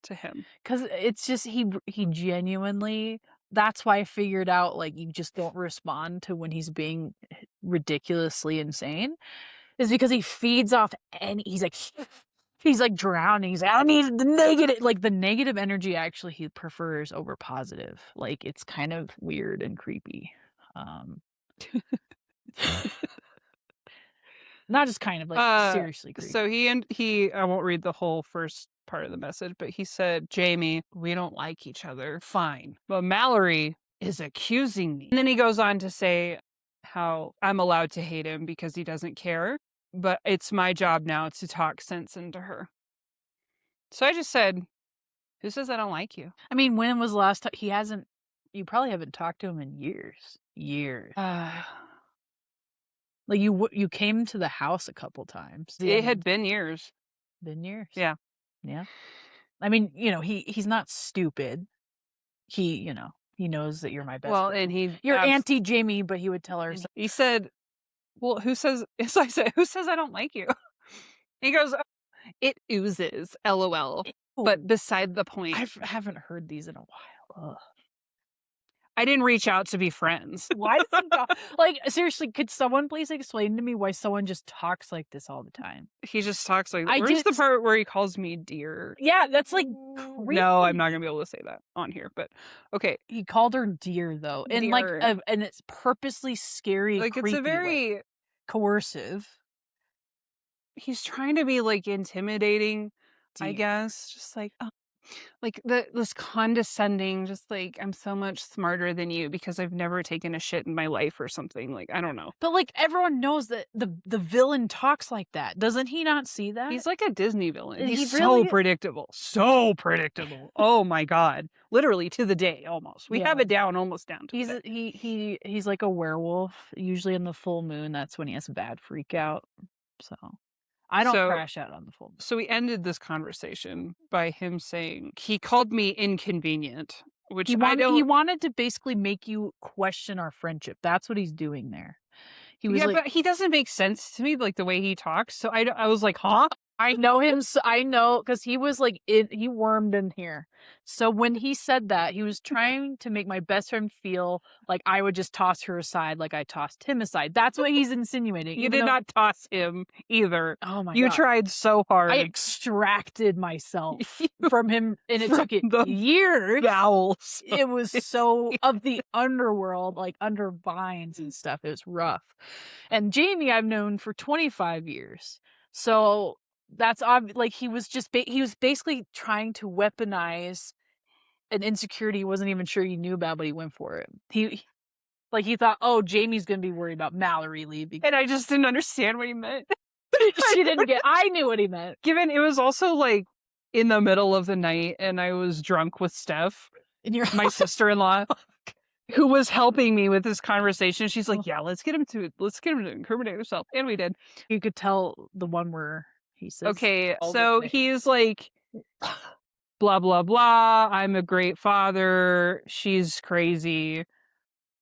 to him. Because it's just he genuinely. That's why I figured out, like, you just don't respond to when he's being ridiculously insane, is because he feeds off he's like drowning. He's like, I need the negative energy. Actually, he prefers over positive. Like, it's kind of weird and creepy. Not just kind of, like, seriously creepy. So he I won't read the whole first part of the message, but he said, "Jamie, we don't like each other. Fine. But Mallory is accusing me." And then he goes on to say how I'm allowed to hate him because he doesn't care, but it's my job now to talk sense into her. So I just said, "Who says I don't like you?" I mean, when was the last time you probably haven't talked to him in years. Like, you came to the house a couple times. It had been years. Been years. Yeah. Yeah. I mean, he's not stupid. He knows that you're my best Well, friend. and You're Auntie Jamie, but he would tell her. He said, "Well, who says?" So I said, "Who says I don't like you?" He goes, "It oozes, LOL." But beside the point. I haven't heard these in a while. Ugh. I didn't reach out to be friends. Why does he talk? Like, seriously, could someone please explain to me why someone just talks like this all the time? He just talks like, I where's did- the part where he calls me dear? Yeah, that's like creepy. No, I'm not gonna be able to say that on here, but okay. He called her dear, though, and Dear. and it's purposely scary, Like, creepy it's a very way. Coercive. He's trying to be like intimidating, I guess. Just like this condescending, just like, I'm so much smarter than you because I've never taken a shit in my life or something. Like, I don't know. But, like, everyone knows that the villain talks like that. Doesn't he not see that? He's like a Disney villain. He He's really so predictable. So predictable. Oh my God. Literally to the day almost. We have it down almost down to the day. He's like a werewolf. Usually in the full moon, that's when he has a bad freak out. So I don't crash out on the full moon. So we ended this conversation by him saying he called me inconvenient, which he wanted to basically make you question our friendship. That's what he's doing there. He was but he doesn't make sense to me, like, the way he talks, so I was like, "Huh?" I know him, I know, because he was like, he wormed in here. So when he said that, he was trying to make my best friend feel like I would just toss her aside like I tossed him aside. That's what he's insinuating. You Even did though, not toss him either. oh my You God. tried so I hard. extracted myself from him, and it From took it the years. bowels. It was so of the underworld, like under vines and stuff. It was rough. And Jamie, I've known for 25 years. So that's like he was just he was basically trying to weaponize an insecurity he wasn't even sure he knew about, but he went for it. He thought, oh, Jamie's gonna be worried about Mallory leaving. And I just didn't understand what he meant. She didn't get, I knew what he meant. Given it was also like in the middle of the night and I was drunk with Steph, my sister-in-law, who was helping me with this conversation. She's like, yeah, let's get him to incriminate himself. And we did. You could tell the one where he says, okay, so he's like, blah, blah, blah. I'm a great father. She's crazy.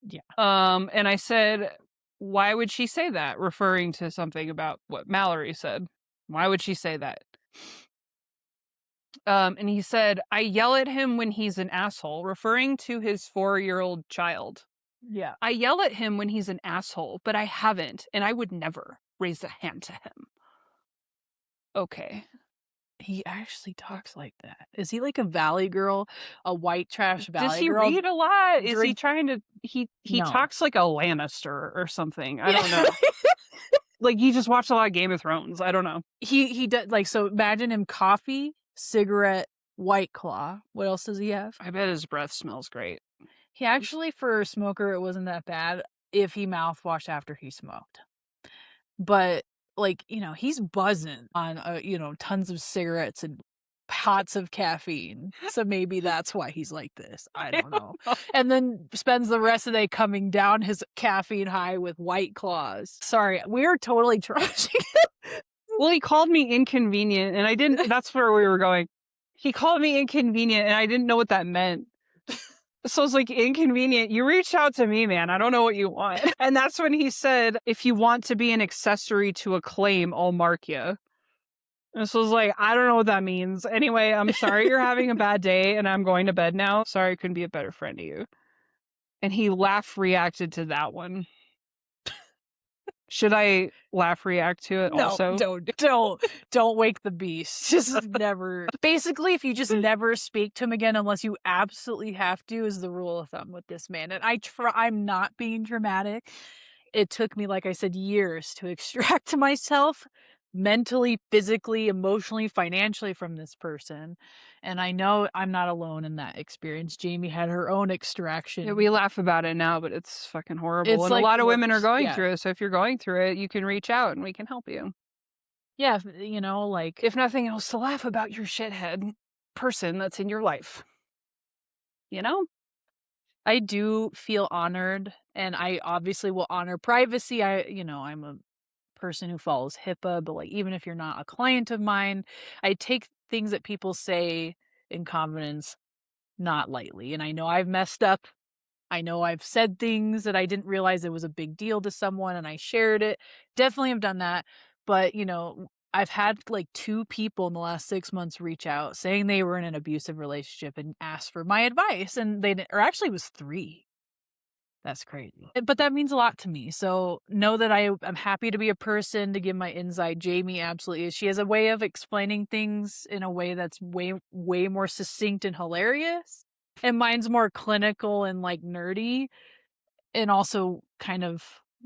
Yeah. And I said, why would she say that? Referring to something about what Mallory said. Why would she say that? And he said, I yell at him when he's an asshole, referring to his 4-year-old child. Yeah. I yell at him when he's an asshole, but I haven't, and I would never raise a hand to him. Okay. He actually talks like that. Is he like a valley girl? A white trash valley girl? Does he read a lot? Is he trying to... He No. talks like a Lannister or something. I don't know. Like, he just watched a lot of Game of Thrones. I don't know. He does, like, so imagine him: coffee, cigarette, White Claw. What else does he have? I bet his breath smells great. He actually, for a smoker, it wasn't that bad if he mouthwashed after he smoked. But, like, you know, he's buzzing on, you know, tons of cigarettes and pots of caffeine. So maybe that's why he's like this. I don't know. And then spends the rest of the day coming down his caffeine high with White Claws. Sorry, we're totally trashing him. Well, he called me inconvenient, and I didn't... That's where we were going. He called me inconvenient, and I didn't know what that meant. So I was like, inconvenient? You reached out to me, man. I don't know what you want. And that's when he said, if you want to be an accessory to a claim, I'll mark you. And so I was like, I don't know what that means. Anyway, I'm sorry you're having a bad day, and I'm going to bed now. Sorry I couldn't be a better friend to you. And he reacted to that one. Should I react to it also? Don't wake the beast. Just never. Basically, if you just never speak to him again unless you absolutely have to, is the rule of thumb with this man. And I'm not being dramatic. It took me, like I said, years to extract myself mentally, physically, emotionally, financially from this person. And I know I'm not alone in that experience. Jamie had her own extraction. Yeah, we laugh about it now, but it's fucking horrible. It's and like a lot of women are worse. going Yeah. through it. So if you're going through it, you can reach out and we can help you. Yeah, you know, like, if nothing else, to laugh about your shithead person that's in your life. You know? I do feel honored, and I obviously will honor privacy. I'm a person who follows HIPAA, but, like, even if you're not a client of mine, I take things that people say in confidence not lightly. And I know I've messed up. I know I've said things that I didn't realize it was a big deal to someone, and I shared it. Definitely have done that. But, you know, I've had like 2 people in the last 6 months reach out saying they were in an abusive relationship and asked for my advice. And actually it was 3. That's crazy. But that means a lot to me. So know that I'm happy to be a person to give my insight. Jamie absolutely is. She has a way of explaining things in a way that's way, way more succinct and hilarious. And mine's more clinical and like nerdy and also kind of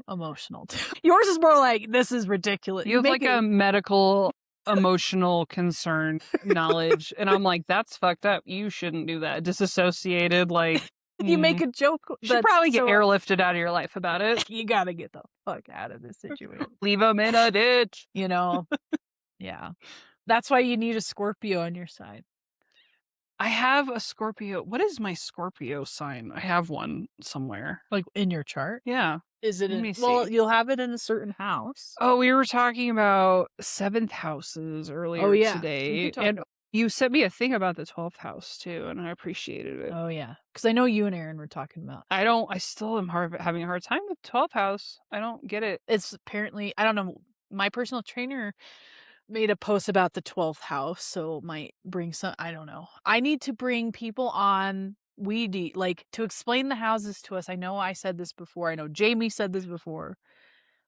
emotional too. Yours is more like, this is ridiculous. You have like a medical emotional concern knowledge. And I'm like, that's fucked up. You shouldn't do that. Disassociated, like... You make a joke. You should probably get airlifted out of your life about it. You gotta get the fuck out of this situation. Leave them in a ditch. You know? Yeah. That's why you need a Scorpio on your side. I have a Scorpio. What is my Scorpio sign? I have one somewhere. Like in your chart? Yeah. Is it well, you'll have it in a certain house. Oh, we were talking about 7th houses earlier today. And You sent me a thing about the 12th house too, and I appreciated it. Oh yeah, because I know you and Aaron were talking about. I still am having a hard time with 12th house. I don't get it. It's apparently, I don't know. My personal trainer made a post about the 12th house, so might bring some. I don't know. I need to bring people on like to explain the houses to us. I know I said this before. I know Jamie said this before.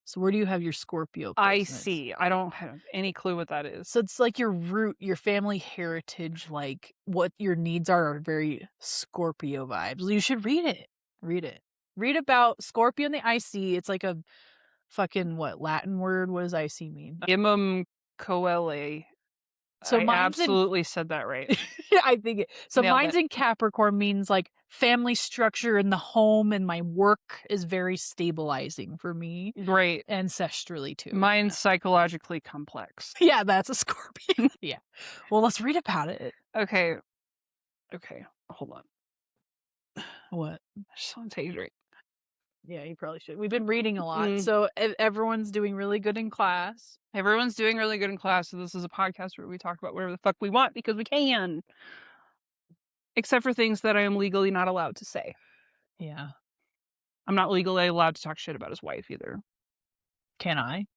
So where do you have your Scorpio I placements? see. I don't have any clue what that is. So it's like your root, your family heritage, like what your needs are very Scorpio vibes. You should read it. Read it. Read about Scorpio and the IC. It's like a fucking what Latin word? What does IC mean? Imum coele. So I mine's absolutely said that right. I think it. So Nailed mine's it. in Capricorn, means like family structure in the home, and my work is very stabilizing for me. Great. Ancestrally too. Mine's psychologically complex. Yeah, that's a Scorpio. Yeah. Well, let's read about it. Okay. Hold on. What? I just want to take a drink. Yeah, you probably should. We've been reading a lot, so everyone's doing really good in class. Everyone's doing really good in class, so this is a podcast where we talk about whatever the fuck we want because we can. Except for things that I am legally not allowed to say. Yeah. I'm not legally allowed to talk shit about his wife either. Can I?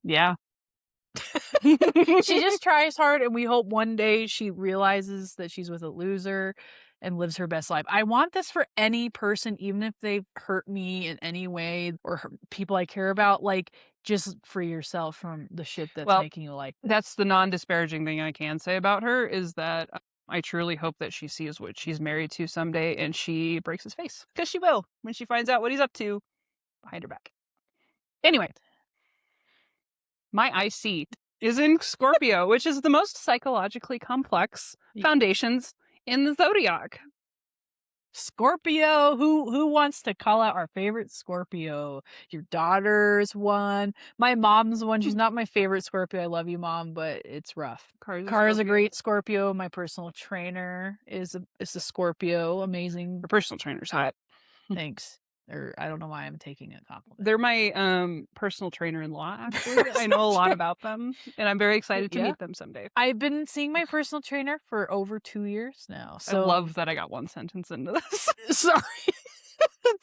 Yeah. She just tries hard, and we hope one day she realizes that she's with a loser and lives her best life. I want this for any person, even if they've hurt me in any way or people I care about. Like, just free yourself from the shit that's making you like this. That's the non-disparaging thing I can say about her, is that I truly hope that she sees what she's married to someday and she breaks his face. Because she will, when she finds out what he's up to behind her back. Anyway, my IC is in Scorpio, which is the most psychologically complex foundations in the zodiac. Scorpio, who wants to call out our favorite Scorpio? Your daughter's one. My mom's one. She's not my favorite Scorpio. I love you, Mom, but it's rough. Cara's a great Scorpio. My personal trainer is a Scorpio. Amazing. Your personal trainer's hot. Thanks. Or I don't know why I'm taking a compliment. They're my personal trainer-in-law, actually. I know a lot about them, and I'm very excited to meet them someday. I've been seeing my personal trainer for over 2 years now. So I love that I got one sentence into this. Sorry.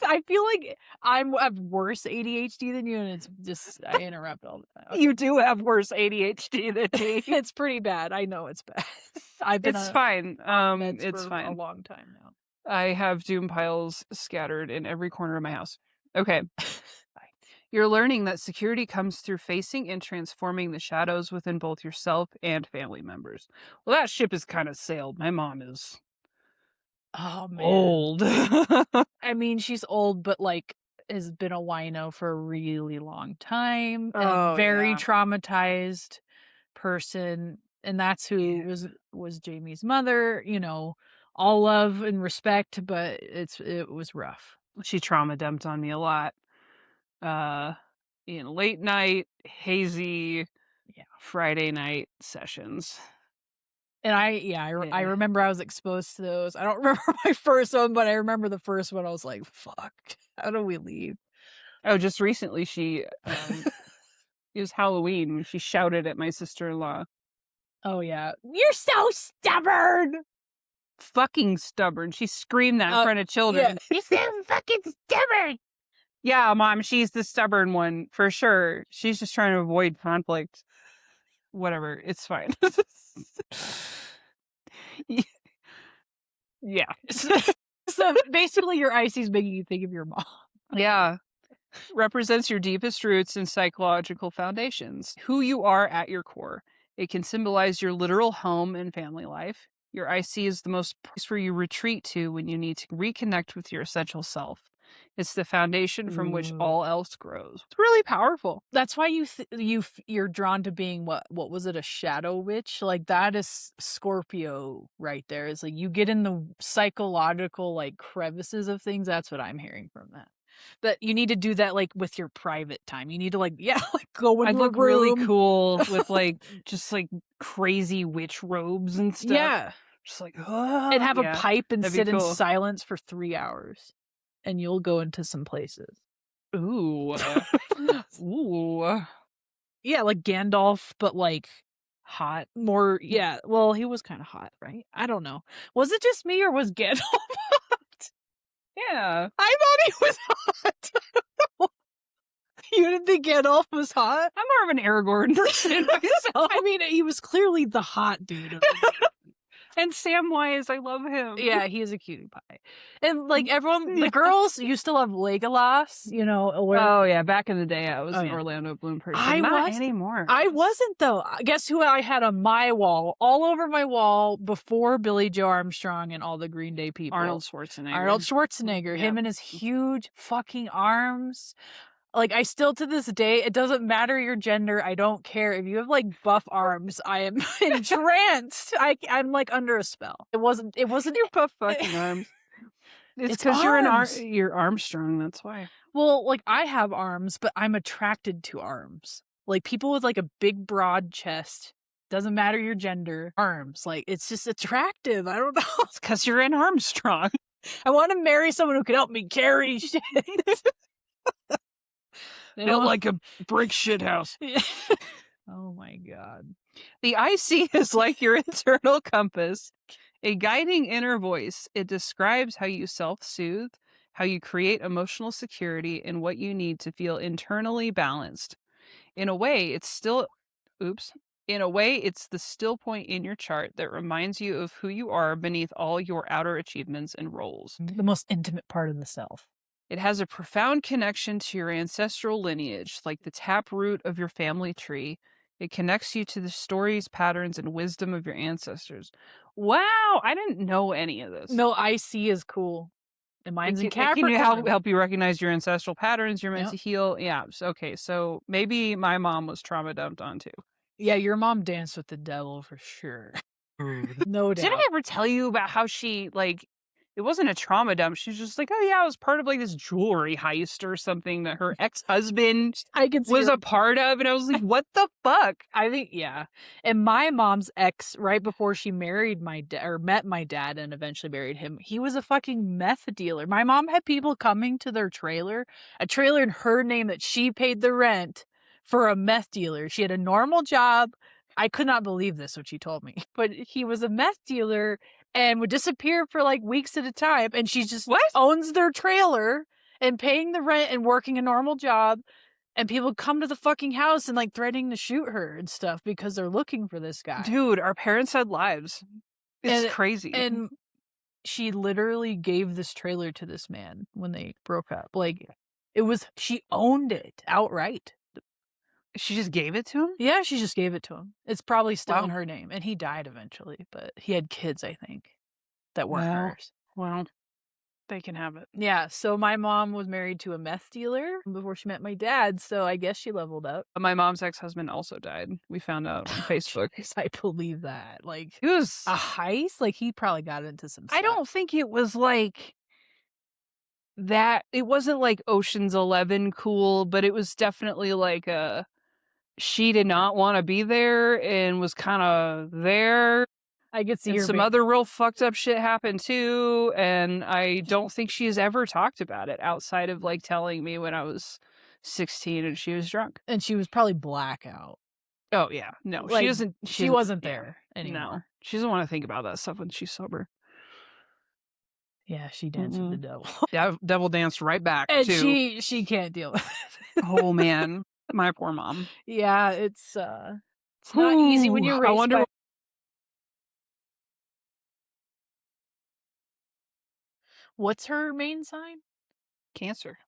I feel like I have worse ADHD than you, and it's just I interrupt all the time. Okay. You do have worse ADHD than me. It's pretty bad. I know it's bad. I've been fine. It's fine. A long time now. I have doom piles scattered in every corner of my house. Okay. You're learning that security comes through facing and transforming the shadows within both yourself and family members. Well, that ship has kind of sailed. My mom is old. I mean, she's old, but like has been a wino for a really long time. And very traumatized person. And that's who was Jamie's mother, you know. All love and respect, but it was rough. She trauma dumped on me a lot. In late night, hazy, Friday night sessions. And I remember I was exposed to those. I don't remember my first one, but I remember the first one. I was like, fuck, how do we leave? Oh, just recently she, it was Halloween when she shouted at my sister-in-law. Oh, yeah. You're so stubborn! Fucking stubborn. She screamed that in front of children. Yeah. You're so fucking stubborn! Yeah, Mom, she's the stubborn one, for sure. She's just trying to avoid conflict. Whatever, it's fine. Yeah. So basically your IC's making you think of your mom. Yeah. Represents your deepest roots and psychological foundations, who you are at your core. It can symbolize your literal home and family life. Your IC is the most place where you retreat to when you need to reconnect with your essential self. It's the foundation from which all else grows. It's really powerful. That's why you're drawn to being what was it, a shadow witch? Like that is Scorpio right there. It's like you get in the psychological like crevices of things. That's what I'm hearing from that. But you need to do that like with your private time. You need to like go in. I'd look really cool with like just like crazy witch robes and stuff. Yeah, just like and have a pipe and sit in silence for 3 hours. And you'll go into some places. Ooh. Ooh. Yeah, like Gandalf, but like hot. More, yeah. Well, he was kind of hot, right? I don't know. Was it just me or was Gandalf hot? Yeah. I thought he was hot. You didn't think Gandalf was hot? I'm more of an Aragorn person myself. I mean, he was clearly the hot dude of the group. And Samwise, I love him. Yeah, he is a cutie pie. And like everyone, the girls used to love Legolas, you know. Oh yeah, back in the day, I was an yeah. Orlando Bloom person. Not anymore. I wasn't though. Guess who I had on my wall, all over my wall, before Billy Joe Armstrong and all the Green Day people? Arnold Schwarzenegger. Arnold Schwarzenegger. Him and his huge fucking arms. Like, I still, to this day, it doesn't matter your gender. I don't care. If you have, like, buff arms, I am entranced. I'm, like, under a spell. It wasn't your buff fucking arms. It's because you're Armstrong, that's why. Well, like, I have arms, but I'm attracted to arms. Like, people with, like, a big, broad chest. Doesn't matter your gender. Arms. Like, it's just attractive. I don't know. It's because you're in Armstrong. I want to marry someone who can help me carry shit. Built like a brick shithouse. Oh my God. The IC is like your internal compass, a guiding inner voice. It describes how you self-soothe, how you create emotional security, and what you need to feel internally balanced. In a way, it's the still point in your chart that reminds you of who you are beneath all your outer achievements and roles. The most intimate part of the self. It has a profound connection to your ancestral lineage, like the taproot of your family tree. It connects you to the stories, patterns, and wisdom of your ancestors. Wow, I didn't know any of this. No, IC is cool. And mine's in Capricorn. Can you help you recognize your ancestral patterns you're meant to heal? Yeah, okay, so maybe my mom was trauma dumped onto. Yeah, your mom danced with the devil for sure. No doubt. Did I ever tell you about how she, like, it wasn't a trauma dump. She's just like, oh yeah, I was part of like this jewelry heist or something that her ex-husband was a part of. And I was like, what the fuck? I think, yeah. And my mom's ex, right before she married my dad, or met my dad and eventually married him, he was a fucking meth dealer. My mom had people coming to their trailer, a trailer in her name that she paid the rent for a meth dealer. She had a normal job. I could not believe this, what she told me. But he was a meth dealer and would disappear for like weeks at a time. And she just owns their trailer and paying the rent and working a normal job. And people come to the fucking house and like threatening to shoot her and stuff because they're looking for this guy. Dude, our parents had lives. It's crazy. And she literally gave this trailer to this man when they broke up. Like, she owned it outright. She just gave it to him? Yeah, she just gave it to him. It's probably still in her name. And he died eventually, but he had kids, I think, that weren't hers. Well, they can have it. Yeah, so my mom was married to a meth dealer before she met my dad, so I guess she leveled up. My mom's ex-husband also died. We found out on Facebook. I believe that. Like, it was a heist? Like, he probably got into some stuff. I don't think it was like that. It wasn't like Ocean's 11 cool, but it was definitely like she did not want to be there and was kind of there. I could see some other real fucked up shit happened too, and I don't think she's ever talked about it outside of like telling me when I was 16 and she was drunk. And she was probably blackout. Oh yeah, no, like, she isn't. She wasn't there anymore. No, she doesn't want to think about that stuff when she's sober. Yeah, she danced with the devil. Yeah, devil danced right back. And too. she can't deal with it. Oh man, my poor mom. Yeah, it's not easy when you're raised. I wonder. What's her main sign? Cancer.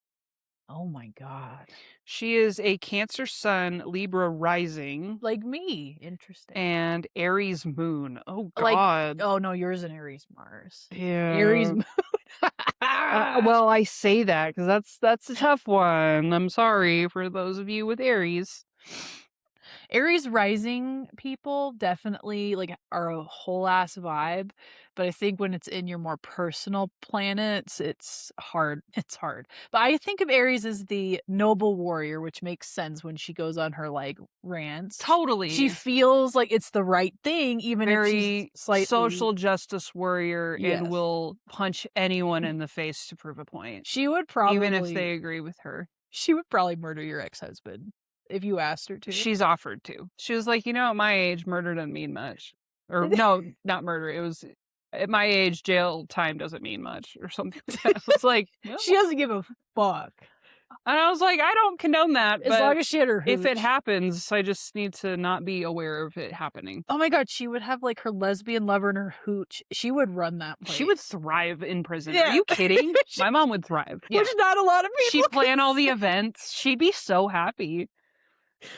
Oh my God. She is a Cancer Sun, Libra rising. Like me. Interesting. And Aries moon. Oh God. Oh no, yours an Aries Mars. Yeah. Aries moon. Well, I say that because that's a tough one. I'm sorry for those of you with Aries. Aries rising people definitely like are a whole ass vibe, but I think when it's in your more personal planets, it's hard. It's hard. But I think of Aries as the noble warrior, which makes sense when she goes on her like rants. Totally. She feels like it's the right thing, even if she's slightly social justice warrior and will punch anyone in the face to prove a point. She would probably, even if they agree with her. She would probably murder your ex-husband. if you asked her to? She's offered to. She was like, at my age, murder doesn't mean much. Or no, not murder. It was at my age, jail time doesn't mean much or something like that. I was like, well. She doesn't give a fuck. And I was like, I don't condone that. As but long as she had her hooch. if it happens, I just need to not be aware of it happening. Oh my god, she would have like her lesbian lover and her hooch. She would run that place. She would thrive in prison. Yeah. Are you kidding? My mom would thrive. Yeah. Which not a lot of people. She'd plan all the events. She'd be so happy.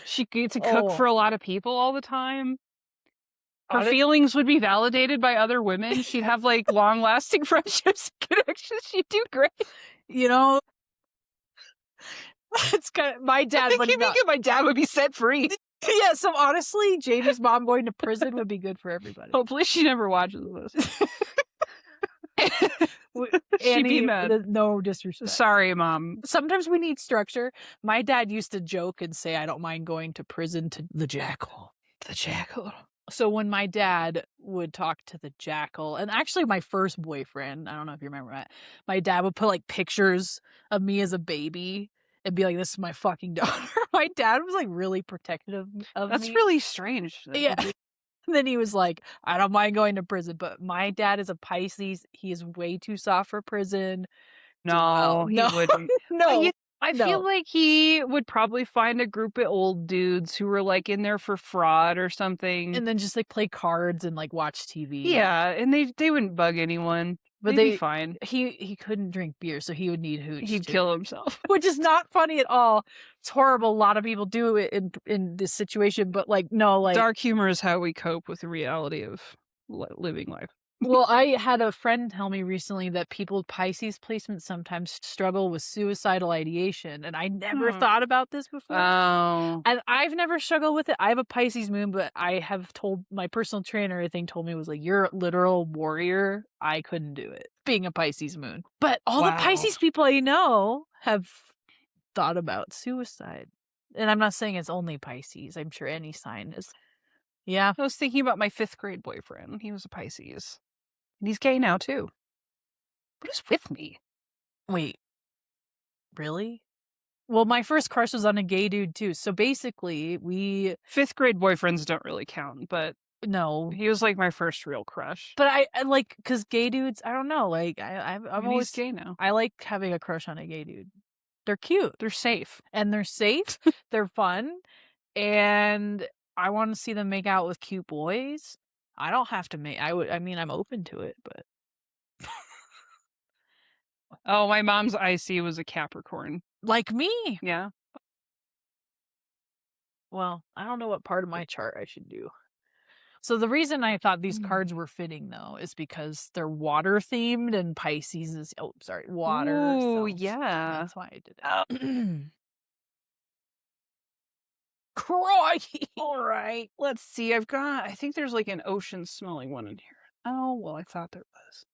She'd get to cook for a lot of people all the time. Her feelings would be validated by other women. She'd have like long-lasting friendships and connections. She'd do great. It's kind of, my dad would not. My dad would be set free. Yeah, so honestly, Jamie's mom going to prison would be good for everybody. Hopefully she never watches this. She'd be mad. No disrespect. Sorry, Mom. Sometimes we need structure. My dad used to joke and say, I don't mind going to prison to the jackal. The jackal. So when my dad would talk to the jackal, and actually my first boyfriend, I don't know if you remember that, my dad would put like pictures of me as a baby and be like, this is my fucking daughter. My dad was like really protective of me. That's really strange. Yeah. And then he was like, I don't mind going to prison, but my dad is a Pisces. He is way too soft for prison. No, he wouldn't. No. I feel like he would probably find a group of old dudes who were like in there for fraud or something. And then just like play cards and like watch TV. Yeah, and they wouldn't bug anyone. But they'd be fine. He couldn't drink beer, so he would need hooch. He'd kill himself. Which is not funny at all. It's horrible. A lot of people do it in this situation, but like no, like dark humor is how we cope with the reality of living life. Well, I had a friend tell me recently that people with Pisces placements sometimes struggle with suicidal ideation, and I never thought about this before. Oh. And I've never struggled with it. I have a Pisces moon, but I have told my personal trainer, I think, told me was like, you're a literal warrior. I couldn't do it, being a Pisces moon. But all the Pisces people I know have thought about suicide. And I'm not saying it's only Pisces. I'm sure any sign is. Yeah. I was thinking about my 5th grade boyfriend. He was a Pisces. And he's gay now, too. But who's with me? Wait. Really? Well, my first crush was on a gay dude, too. So basically, 5th grade boyfriends don't really count, but... No. He was, like, my first real crush. But I like... Because gay dudes, I don't know. Like, I'm always... He's gay now. I like having a crush on a gay dude. They're cute. They're safe. And they're safe. They're fun. And I want to see them make out with cute boys. I don't have to make... I mean, I'm open to it, but... Oh, my mom's IC was a Capricorn. Like me. Yeah. Well, I don't know what part of my chart I should do. So the reason I thought these cards were fitting, though, is because they're water themed and Pisces is... Oh, sorry. Water. Oh, yeah. That's why I did it. Crikey. All right. Let's see. I think there's like an ocean smelling one in here. Oh, well, I thought there was.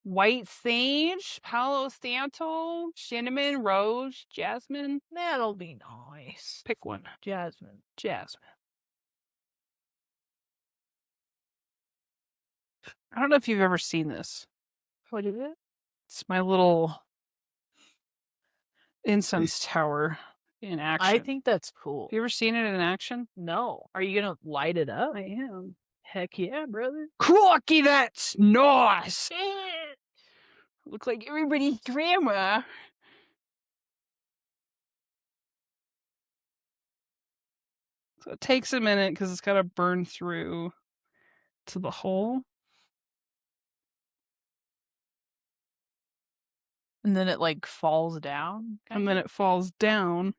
White sage, Palo Santo, cinnamon, rose, jasmine. That'll be nice. Pick one. Jasmine. I don't know if you've ever seen this. What is it? It's my little incense tower in action. I think that's cool. Have you ever seen it in action? No. Are you going to light it up? I am. Heck yeah, brother. Crocky, that's nice. Look like everybody's grandma. So it takes a minute because it's got to burn through to the hole. And then it like falls down? And then it falls down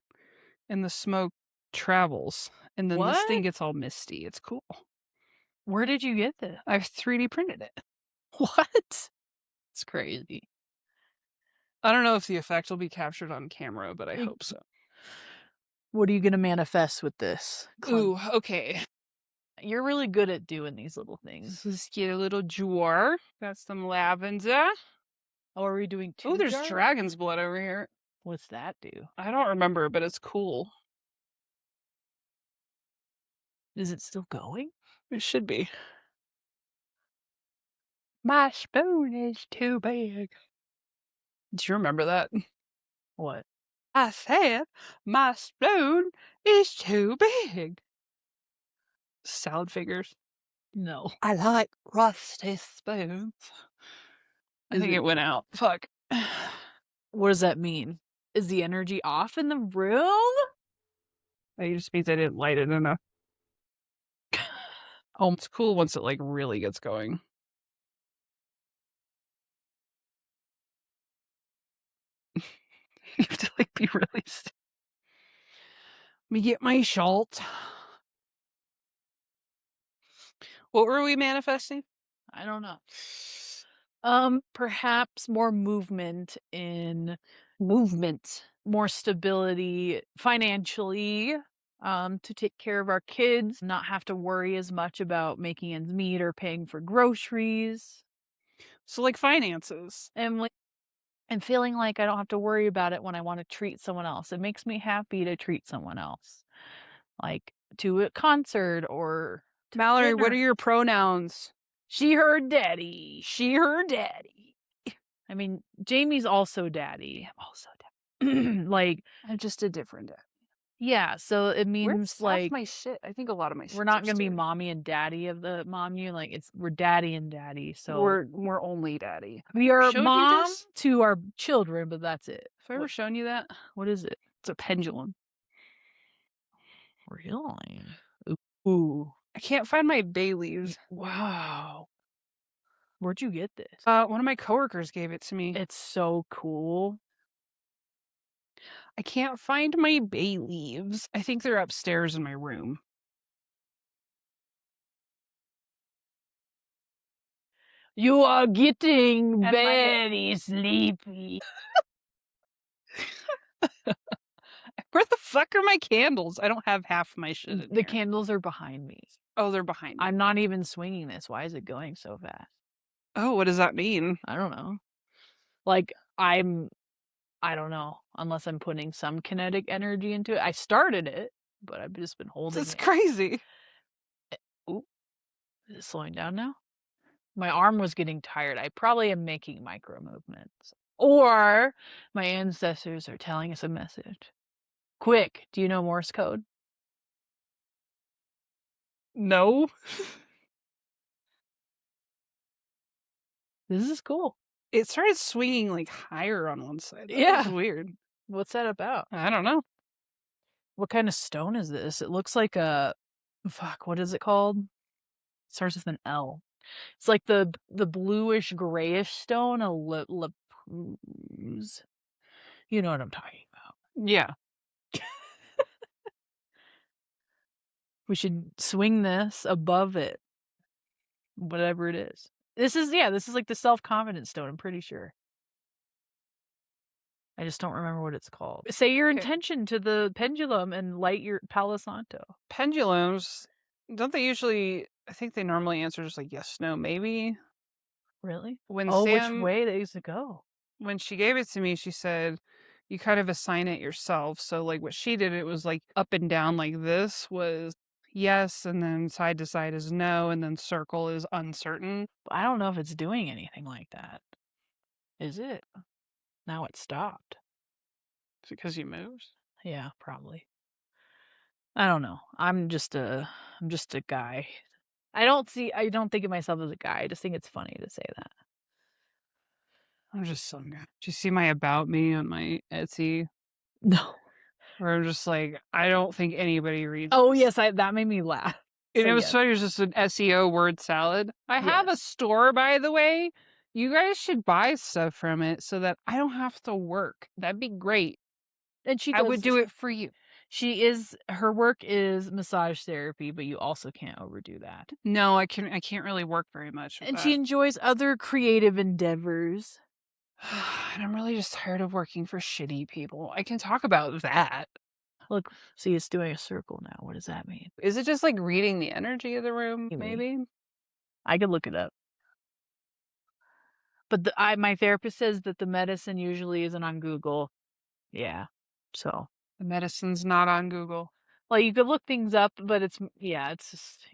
and the smoke travels. And then this thing gets all misty. It's cool. Where did you get this? I've 3D printed it. What? It's crazy. I don't know if the effect will be captured on camera, but I hope so. What are you going to manifest with this? Ooh, okay. You're really good at doing these little things. Let's get a little jar. Got some lavender. Oh, are we doing 2 Oh, there's jars? dragon's blood over here. What's that do? I don't remember, but it's cool. Is it still going? It should be. My spoon is too big. Do you remember that? What? I said my spoon is too big. Salad figures. No. I like rusty spoons. I think it went out. Fuck. What does that mean? Is the energy off in the room? It just means I didn't light it enough. Oh, it's cool once it like really gets going. You have to like be really still. Let me get my shalt. What were we manifesting? I don't know. Perhaps more movement, more stability financially, to take care of our kids, not have to worry as much about making ends meet or paying for groceries. So like finances. And feeling like I don't have to worry about it when I want to treat someone else. It makes me happy to treat someone else. Like to a concert or to Mallory, what are dinner. your pronouns? She, her daddy. She, her daddy. I mean, Jamie's also daddy. I'm also daddy. Like, I'm just a different dad. yeah, so it means Where's like my shit? I think a lot of my shit. we're not gonna be mommy and daddy of the momu. Like we're daddy and daddy. So we're only daddy. we are Showed you mom this? to our children, but that's it. Have I ever shown you that? What is it? It's a pendulum. Really? Ooh. I can't find my bay leaves. Wow. Where'd you get this? One of my coworkers gave it to me. It's so cool. I can't find my bay leaves. I think they're upstairs in my room. You are getting very sleepy. Where the fuck are my candles? I don't have half my shit in The here. candles are behind me. Oh, they're behind me. I'm not even swinging this. Why is it going so fast? Oh, what does that mean? I don't know. Like I don't know, unless I'm putting some kinetic energy into it. I started it, but I've just been holding That's it. crazy. Ooh. Is it slowing down now? My arm was getting tired. I probably am making micro movements. Or my ancestors are telling us a message. Quick, do you know Morse code? No. This is cool. It started swinging like higher on one side. Yeah. That was weird. What's that about? I don't know. What kind of stone is this? It looks like a fuck, what is it called? It starts with an L. It's like the bluish grayish stone, a lapuse. You know what I'm talking about. Yeah. We should swing this above it. Whatever it is. This is like the self-confidence stone, I'm pretty sure. I just don't remember what it's called. Say your intention to the pendulum and light your Palo Santo. Pendulums, don't they usually, I think they normally answer just like yes, no, maybe. Really? When which Sam, way they used to go? when she gave it to me, she said, you kind of assign it yourself. So like what she did, it was like up and down like this was yes, and then side to side is no, and then circle is uncertain. I don't know if it's doing anything like that. Is it? Now it stopped. Is it because you moved? Yeah, probably. I don't know. I'm just a guy. I don't think of myself as a guy. I just think it's funny to say that. I'm just some guy. Did you see my about me on my Etsy? No. Where I'm just like, I don't think anybody reads. Oh yes, that made me laugh. And it was funny. It was just an SEO word salad. I have a store, by the way. You guys should buy stuff from it so that I don't have to work. That'd be great. And I would do it for you. Her work is massage therapy, but you also can't overdo that. No, I can't really work very much with And that. she enjoys other creative endeavors. And I'm really just tired of working for shitty people. I can talk about that. Look, see, it's doing a circle now. What does that mean? Is it just like reading the energy of the room, maybe? I could look it up. But my therapist says that the medicine usually isn't on Google. Yeah. So the medicine's not on Google. Well, you could look things up, but it's just,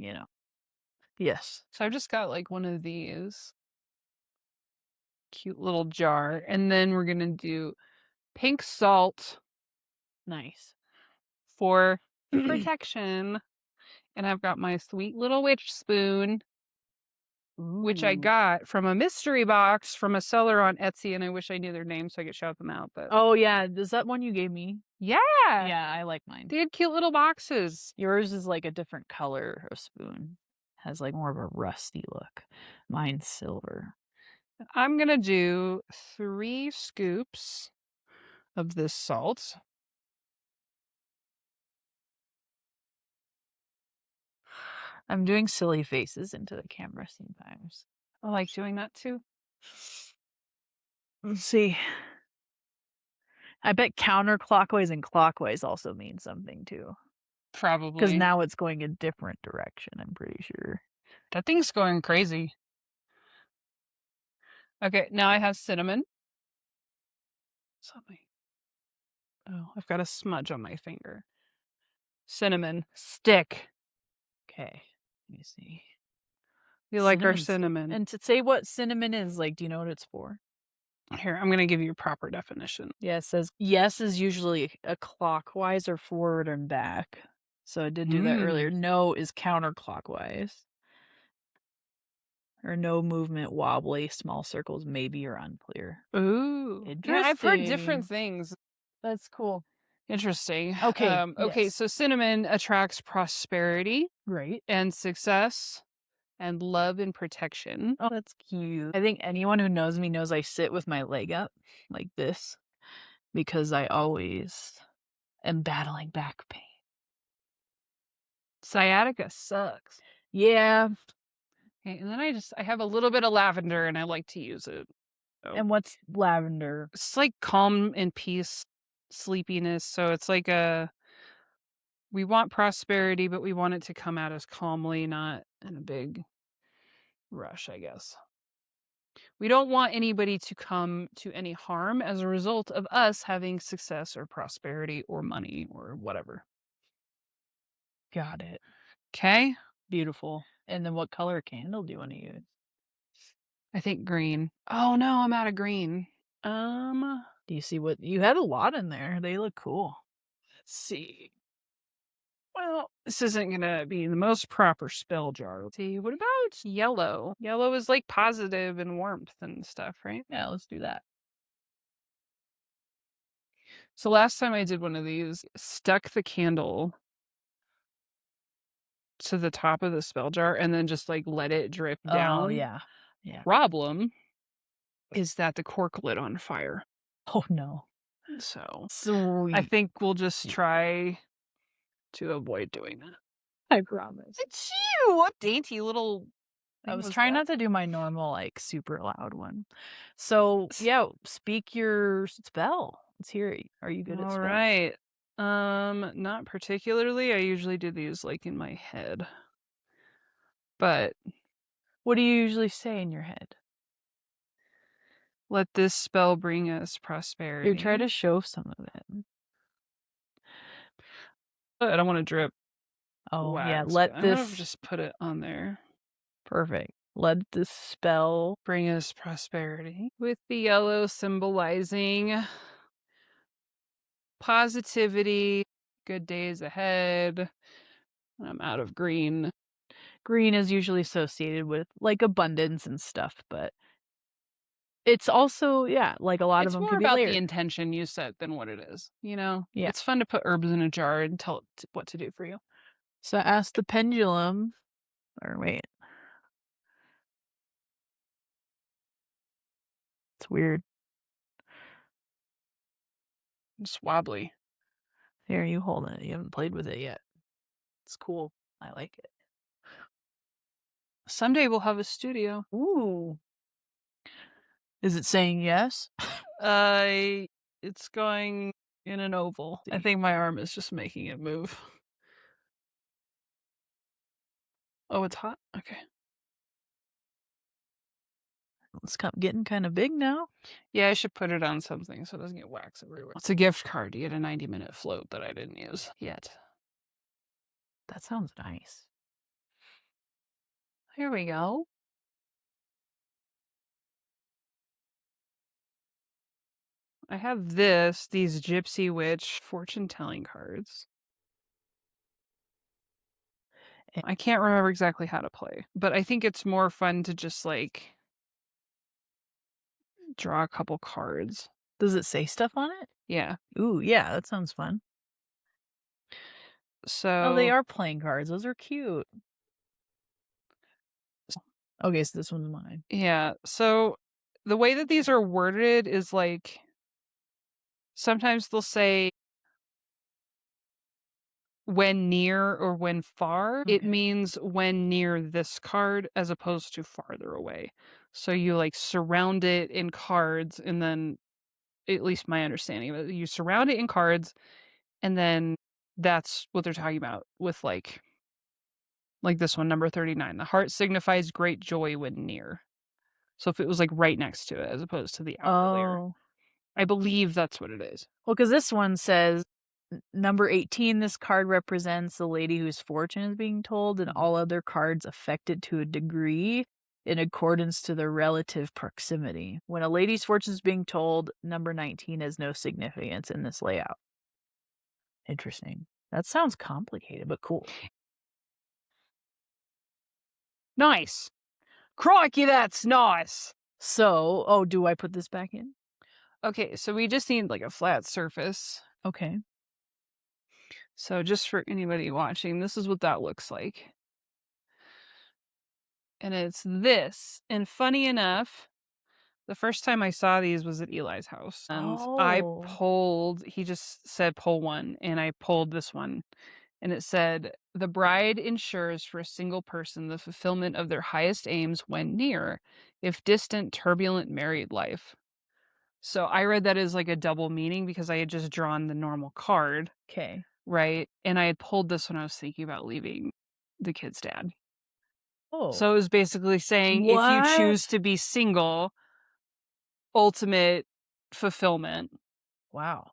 Yes. So I've just got like one of these. Cute little jar. And then we're going to do pink salt Nice. for protection. And I've got my sweet little witch spoon, which I got from a mystery box from a seller on Etsy, and I wish I knew their name so I could shout them out. But Oh, yeah. Is that one you gave me? yeah, Yeah, I like mine. they had cute little boxes. Yours is like a different color of spoon. Has like more of a rusty look. Mine's silver. I'm going to do 3 scoops of this salt. I'm doing silly faces into the camera sometimes. I like doing that too. Let's see. I bet counterclockwise and clockwise also mean something too. Because Probably. now it's going a different direction, I'm pretty sure. That thing's going crazy. Okay, now I have cinnamon. Something. Oh, I've got a smudge on my finger. Cinnamon stick. Okay, let me see. You like our Cinnamon stick. cinnamon? And to say what cinnamon is, like, do you know what it's for? Here, I'm going to give you a proper definition. Yeah, it says yes is usually a clockwise or forward and back. So I did do that earlier. No is counterclockwise. Or no movement, wobbly, small circles, maybe or unclear. Ooh. Interesting. Yeah, I've heard different things. That's cool. Interesting. Okay. Okay, yes. so cinnamon attracts prosperity Right. and success and love and protection. Oh, that's cute. I think anyone who knows me knows I sit with my leg up like this because I always am battling back pain. Sciatica sucks. Yeah. Okay, and then I have a little bit of lavender and I like to use it. So. And what's lavender? It's like calm and peace, sleepiness. So it's like we want prosperity, but we want it to come at us calmly, not in a big rush, I guess. We don't want anybody to come to any harm as a result of us having success or prosperity or money or whatever. Got it. Okay? Beautiful. And then what color candle do you want to use? I think green. Oh no, I'm out of green. Do you see what you had a lot in there? They look cool. Let's see. Well, this isn't gonna be the most proper spell jar. Let's see, what about yellow? Yellow is like positive and warmth and stuff, right? Yeah, let's do that. So last time I did one of these, stuck the candle to the top of the spell jar and then just like let it drip down. Oh, yeah. Yeah. Problem is that the cork lit on fire. Oh, no. So Sweet. I think we'll just try to avoid doing that. I promise. It's you! What dainty little I was trying not to do my normal, like, super loud one. So, yeah, speak your spell. Let's hear it. Are you good at spells? All right. Not particularly. I usually do these like in my head. But what do you usually say in your head? Let this spell bring us prosperity. You try to show some of it. I don't want to drip. Oh, wax. yeah. Let I'm this gonna just put it on there. Perfect. Let this spell bring us prosperity. With the yellow symbolizing positivity, good days ahead. I'm out of green. Green is usually associated with like abundance and stuff, but it's also, yeah, like a lot of them It's could more be about layered. the intention you set than what it is, you know? Yeah. It's fun to put herbs in a jar and tell it what to do for you. So ask the pendulum, or wait. It's weird. It's wobbly. Here, you hold it. You haven't played with it yet. It's cool. I like it. Someday we'll have a studio. Ooh. Is it saying yes? It's going in an oval. I think my arm is just making it move. Oh, it's hot? Okay. It's getting kind of big now. Yeah, I should put it on something so it doesn't get wax everywhere. It's a gift card. You get a 90-minute float that I didn't use yet. That sounds nice. Here we go. I have these Gypsy Witch fortune-telling cards. I can't remember exactly how to play, but I think it's more fun to just, like, draw a couple cards. Does it say stuff on it? Yeah. Ooh, yeah, that sounds fun. Oh, they So are playing cards. Those are cute. Okay, so this one's mine. yeah, so the way that these are worded is, like, sometimes they'll say when near or when far. It Okay. means when near this card as opposed to farther away. So you, like, surround it in cards, and then, at least my understanding of it, you surround it in cards, and then that's what they're talking about with, like this one, number 39. The heart signifies great joy when near. So if it was, like, right next to it as opposed to the outer layer. Oh. I believe that's what it is. Well, because this one says number 18, this card represents the lady whose fortune is being told, and all other cards affect it to a degree in accordance to their relative proximity. When a lady's fortune is being told, number 19 has no significance in this layout. Interesting. That sounds complicated, but cool. Nice. Crikey, that's nice. So, oh, do I put this back in? Okay, so we just need, like, a flat surface. Okay. So just for anybody watching, this is what that looks like. And it's this. And funny enough, the first time I saw these was at Eli's house. And Oh. he just said pull one, and I pulled this one. And it said, the bride ensures for a single person the fulfillment of their highest aims when near, if distant, turbulent married life. So I read that as, like, a double meaning because I had just drawn the normal card, Okay. right? And I had pulled this when I was thinking about leaving the kid's dad. Oh. So it was basically saying if you What? choose to be single, ultimate fulfillment, Wow.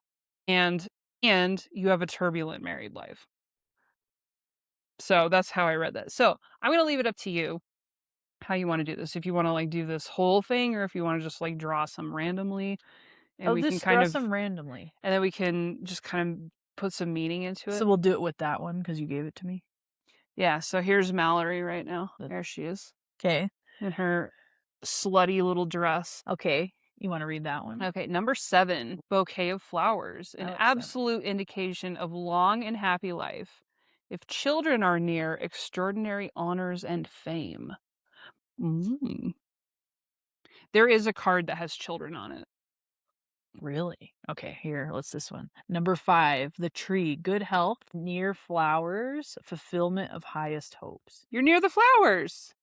and you have a turbulent married life. So that's how I read that. So I'm gonna leave it up to you how you want to do this. If you want to, like, do this whole thing, or if you want to just, like, draw some randomly, and I'll we can just kind draw of some randomly. and then we can just kind of put some meaning into So it. we'll do it with that one because you gave it to me. Yeah, so here's Mallory right now. There she is Okay. in her slutty little dress. Okay. You want to read that one? Okay, number 7, bouquet of flowers, I an like 7. absolute indication of long and happy life. If children are near, extraordinary honors and fame. Mm. There is a card that has children on it. Really? Okay, here, what's this one? Number 5, the tree, good health, near flowers, fulfillment of highest hopes. You're near the flowers.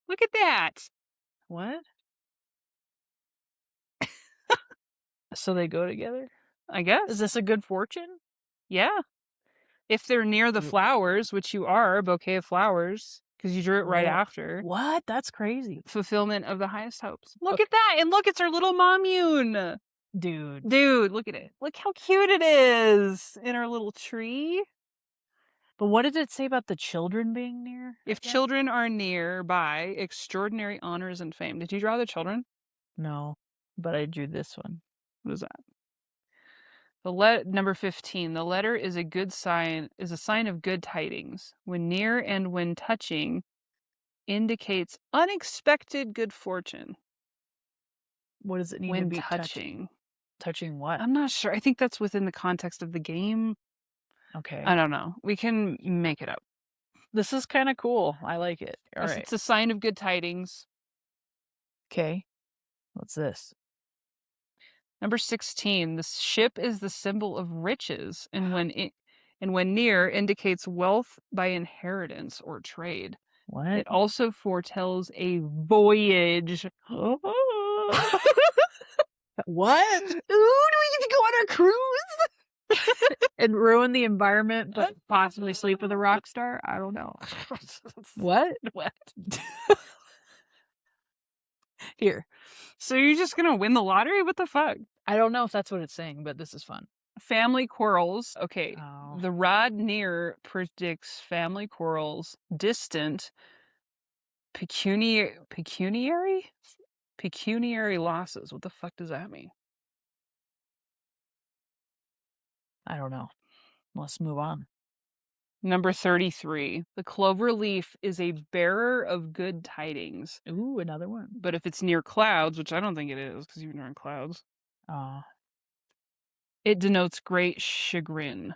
Look at that. What? So they go together? I Is guess. this a good fortune? Yeah. If they're near the R- flowers, which you are, a bouquet of flowers, because you drew it right Wha after. What? That's crazy. Fulfillment of the highest hopes. Look Okay. at that. And look, it's our little mommune. Dude. Dude, look at it. Look how cute it is in our little tree. But what did it say about the children being near If again? children are nearby, extraordinary honors and fame. Did you draw the children? No, but I drew this one. What is that? Number 15. The letter is a sign of good tidings. When near and when touching indicates unexpected good fortune. What does it need to When be touching? touching. Touching what? I'm not sure. I think that's within the context of the game. Okay. I don't know. We can make it up. This is kinda cool. I like it. Yes, Alright. it's a sign of good tidings. Okay. What's this? Number 16, the ship is the symbol of riches, and when near indicates wealth by inheritance or trade. What? It also foretells a voyage. What? Ooh, do we get to go on our cruise? And ruin the environment, but possibly sleep with a rock star? I don't know. What? What? Here. So you're just gonna win the lottery? What the fuck? I don't know if that's what it's saying, but this is fun. Family quarrels. Okay. Oh. The rod near predicts family quarrels. Distant pecuniary losses. What the fuck does that mean? I don't know. Let's move on. Number 33. The clover leaf is a bearer of good tidings. Ooh, another one. But if it's near clouds, which I don't think it is because you're in clouds, it denotes great chagrin.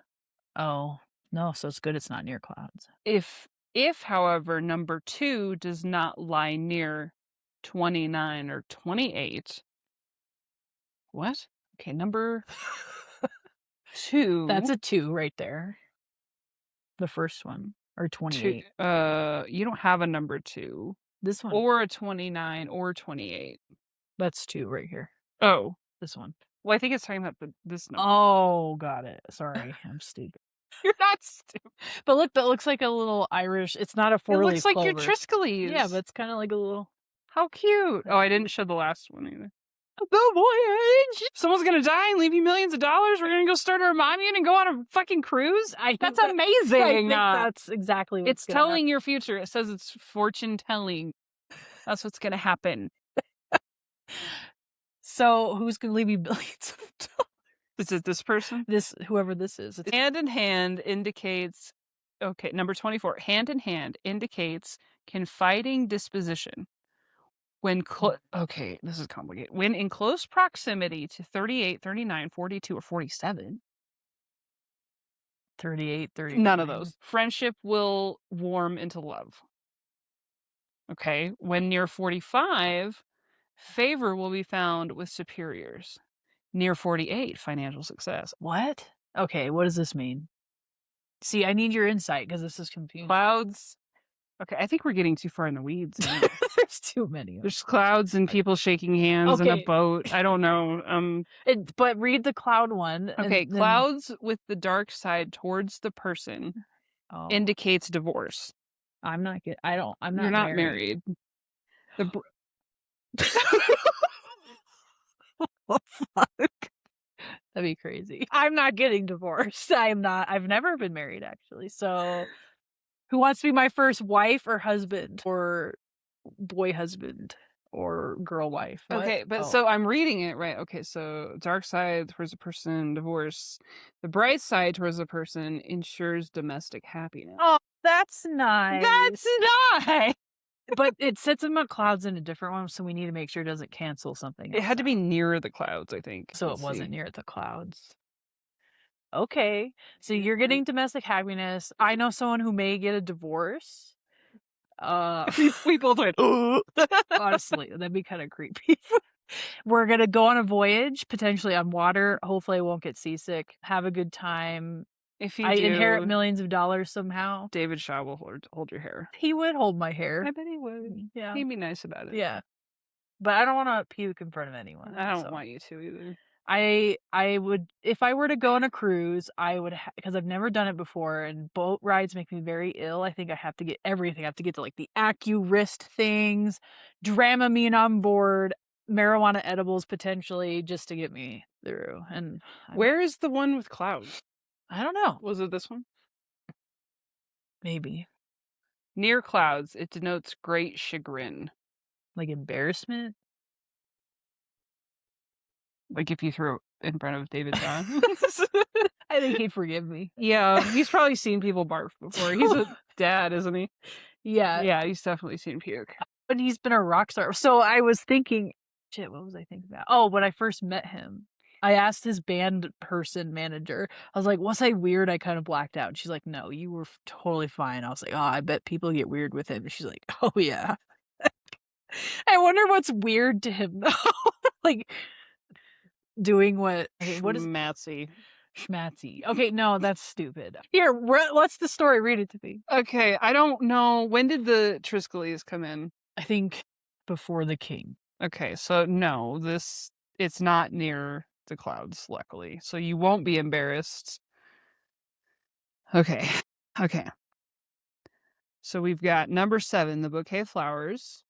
Oh, no, so it's good it's not near clouds. If, however, number 2 does not lie near 29 or 28. What? Okay, number 2. That's a 2 right there. The first one. Or 28. You don't have a number 2. This one. Or a 29 or 28. That's 2 right here. Oh. This one. Well, I think it's talking about this number. Oh, got it. Sorry, I'm stupid. You're not stupid. But look, that looks like a little Irish. It's not a It four-leaf looks like your clover. Triskeles. Yeah, but it's kind of like a little. How cute. Oh, I didn't show the last one either. The voyage. Someone's gonna die and leave you millions of dollars. We're gonna go start our monument and go on a fucking cruise. That's amazing. I think that's exactly what's it's telling your future. It says it's fortune telling. That's what's gonna happen. So who's gonna leave you billions of dollars? Is it this person? Whoever this is. It's hand in hand indicates. Okay, number 24. Hand in hand indicates confiding disposition. When okay, this is complicated. When in close proximity to 38, 39, 42, or 47. 38, 39. None of those. Friendship will warm into love. Okay. When near 45, favor will be found with superiors. Near 48, financial success. What? Okay, what does this mean? See, I need your insight because this is confusing. Clouds. Okay, I think we're getting too far in the weeds now. There's too many. There's clouds and people shaking hands in a boat. I don't know. But read the cloud one. Okay, clouds with the dark side towards the person indicates divorce. I'm not get. I don't. I'm not. You're not married. What the fuck? That'd be crazy. I'm not getting divorced. I'm not. I've never been married actually. So, who wants to be my first wife or husband or boy husband or girl wife? What? Okay, but so I'm reading it right. Okay, so dark side towards a person, divorce. The bright side towards a person ensures domestic happiness. Oh, that's nice. That's nice. But it sets them on clouds in a different one, so we need to make sure it doesn't cancel something. It had to be near the clouds, I think. So it wasn't near the clouds. Okay, so you're getting domestic happiness. I know someone who may get a divorce. We both went. Honestly, that'd be kind of creepy. We're gonna go on a voyage, potentially on water. Hopefully, I won't get seasick. Have a good time. If you inherit millions of dollars somehow, David Shaw will hold your hair. He would hold my hair. I bet he would. Yeah, he'd be nice about it. Yeah, but I don't want to puke in front of anyone. I don't want you to either. I would, if I were to go on a cruise, I would, because I've never done it before, and boat rides make me very ill. I think I have to get everything. I have to get to like the wrist things, Dramamine on board, marijuana edibles potentially, just to get me through. And where is the one with clouds? I don't know. Was it this one? Maybe. Near clouds, it denotes great chagrin. Like embarrassment? Like if you threw it in front of David John. I think he'd forgive me. Yeah, he's probably seen people barf before. He's a dad, isn't he? Yeah. Yeah, he's definitely seen puke. But he's been a rock star. So I was thinking, shit, what was I thinking about? Oh, when I first met him, I asked his band person manager, I was like, was I weird? I kind of blacked out. And she's like, no, you were totally fine. I was like, oh, I bet people get weird with him. And she's like, oh, yeah. I wonder what's weird to him, though. Like, doing what is schmatzy. Okay, no, that's stupid. Here, what's the story? Read it to me. Okay, I don't know. When did the Triskeles come in? I think before the king. Okay, so no, it's not near the clouds, luckily. So you won't be embarrassed. Okay. So we've got number 7, the bouquet of flowers.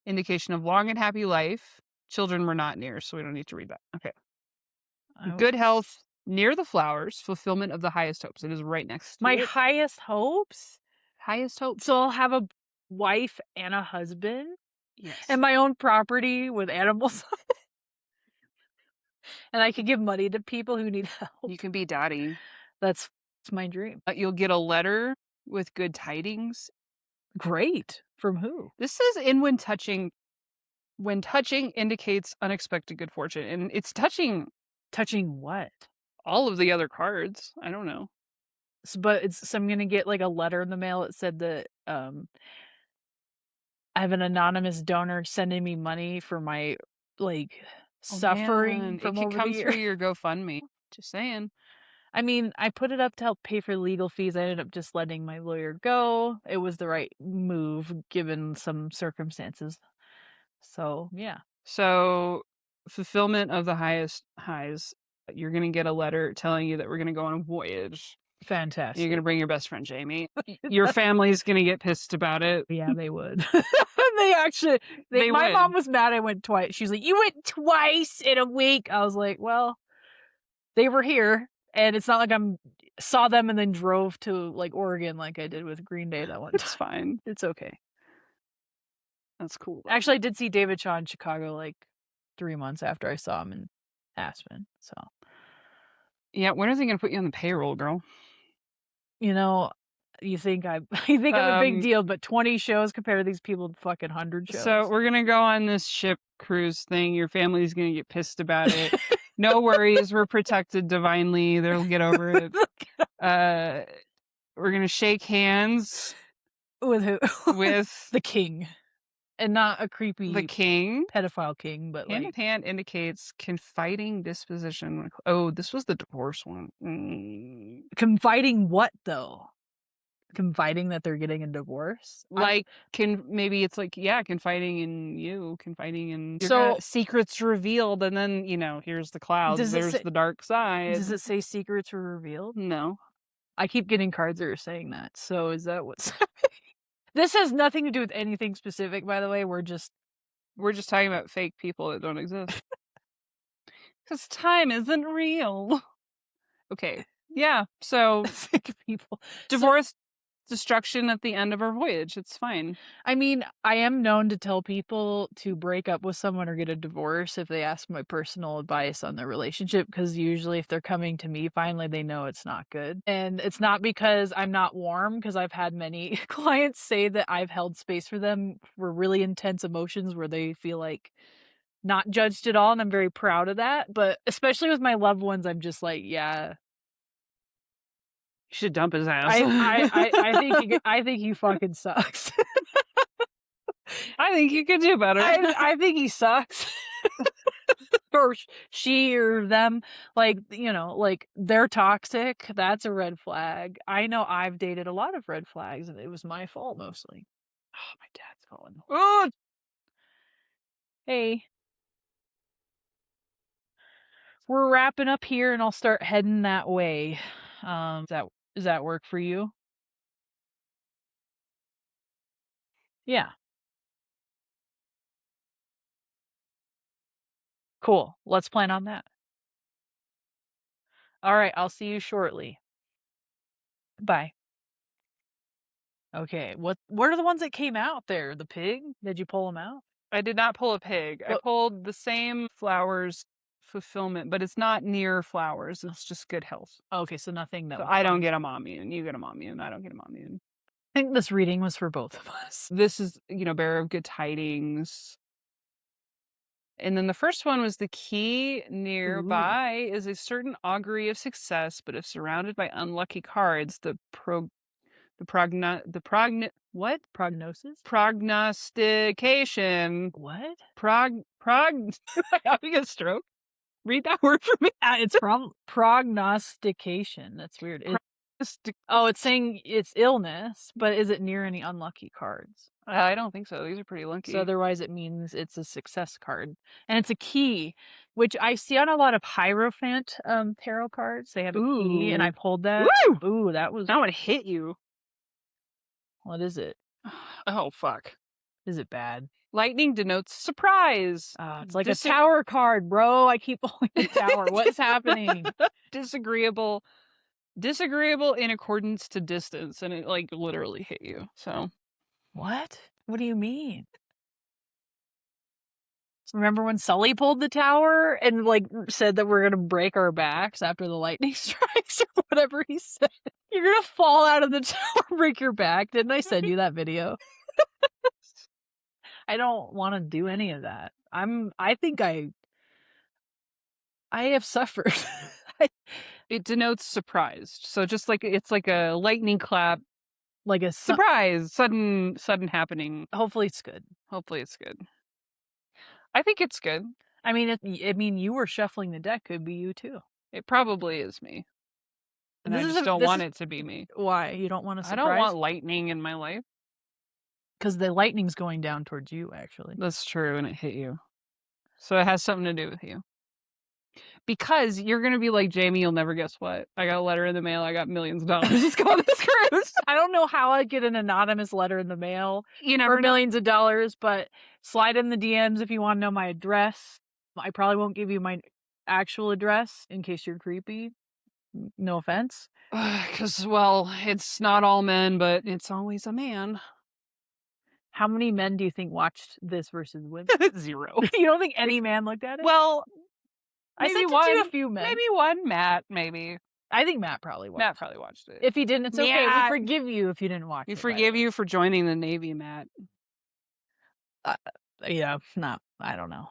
Indication of long and happy life. Children were not near, so we don't need to read that. Okay. Good health near the flowers. Fulfillment of the highest hopes. It is right next to my it. highest hopes? Highest hopes. So I'll have a wife and a husband? Yes. And my own property with animals. And I could give money to people who need help. You can be daddy. That's my dream. You'll get a letter with good tidings. Great. From who? This says in when touching indicates unexpected good fortune, and it's touching What? all of the other cards. I don't know. So I'm gonna get like a letter in the mail that said that I have an anonymous donor sending me money for my like suffering from it could over come the years. through your GoFundMe. Just saying. I mean, I put it up to help pay for legal fees. I ended up just letting my lawyer go. It was the right move given some circumstances. So, yeah. So, fulfillment of the highest highs. You're going to get a letter telling you that we're going to go on a voyage. Fantastic. You're going to bring your best friend, Jamie. Your family's going to get pissed about it. Yeah, they would. My mom was mad I went twice. She's like, "You went twice in a week." I was like, "Well, they were here, and it's not like saw them and then drove to like Oregon like I did with Green Day that one time." It's fine. It's okay. That's cool. Actually, I did see David Shaw in Chicago like 3 months after I saw him in Aspen. So, yeah, when are they going to put you on the payroll, girl? You think I'm a big deal, but 20 shows compared to these people with fucking 100 shows. So we're gonna go on this ship cruise thing. Your family's gonna get pissed about it. No worries, we're protected divinely. They'll get over it. We're gonna shake hands with who? With the king, and not a creepy pedophile king, but hand in hand indicates confiding disposition. Oh, this was the divorce one. Confiding what though? Confiding that they're getting a divorce? Maybe it's confiding in you, confiding in secrets revealed, and then here's the clouds. There's the dark side. Does it say secrets were revealed? No. I keep getting cards that are saying that. So is that what's happening? This has nothing to do with anything specific, by the way. We're just talking about fake people that don't exist. Because time isn't real. Okay. Yeah. So fake people. Divorce, destruction at the end of our voyage. It's fine. I mean, I am known to tell people to break up with someone or get a divorce if they ask my personal advice on their relationship, because usually if they're coming to me, finally they know it's not good. And it's not because I'm not warm, because I've had many clients say that I've held space for them for really intense emotions where they feel like not judged at all, and I'm very proud of that. But especially with my loved ones, I'm just like, yeah, you should dump his ass. I think he fucking sucks. I think you could do better. I think he sucks. Or she or them, they're toxic. That's a red flag. I know I've dated a lot of red flags, and it was my fault mostly. Oh, my dad's calling. Oh! Hey. We're wrapping up here, and I'll start heading that way. Does that work for you? Yeah. Cool. Let's plan on that. All right. I'll see you shortly. Bye. Okay. What are the ones that came out there? The pig? Did you pull them out? I did not pull a pig. I pulled the same flowers fulfillment, but it's not near flowers. It's just good health. Okay, so nothing that. So I don't get a mommune. You get a mommune. I don't get a mommune. I think this reading was for both of us. This is, bearer of good tidings. And then the first one was the key nearby is a certain augury of success, but if surrounded by unlucky cards, what? Prognosis? Prognostication. What? Am I having a stroke? Read that word for me. It's prognostication. That's weird. It's saying it's illness, but is it near any unlucky cards? I don't think so. These are pretty lucky. So otherwise it means it's a success card. And it's a key, which I see on a lot of Hierophant tarot cards. They have a key, and I pulled that. Woo! Ooh, that was... That one hit you. What is it? Oh, fuck. Is it bad? Lightning denotes surprise. It's like a tower card, bro. I keep pulling the tower. What is happening? Disagreeable in accordance to distance, and it literally hit you. So what do you mean? Remember when Sully pulled the tower and like said that we're gonna break our backs after the lightning strikes or whatever he said? You're gonna fall out of the tower, break your back. Didn't I send you that video? I don't want to do any of that. I think I have suffered. It denotes surprised. So just like it's like a lightning clap, like a surprise, sudden happening. Hopefully it's good. Hopefully it's good. I think it's good. I mean, you were shuffling the deck. Could be you too. It probably is me. And I just don't want it to be me. Why? You don't want to surprise? I don't want lightning in my life. Because the lightning's going down towards you, actually. That's true, and it hit you. So it has something to do with you. Because you're going to be like, Jamie, you'll never guess what. I got a letter in the mail. I got millions of dollars. Just go on this cruise. I don't know how I'd get an anonymous letter in the mail for millions of dollars, but slide in the DMs if you want to know my address. I probably won't give you my actual address in case you're creepy. No offense. Because, well, it's not all men, but it's always a man. How many men do you think watched this versus women? 0. You don't think any man looked at it? Well, maybe one. A few men. Maybe one. Matt, maybe. I think Matt probably watched. Matt probably watched it. If he didn't, it's okay. We forgive you if you didn't watch it. We forgive you for joining the Navy, Matt. Yeah, I don't know.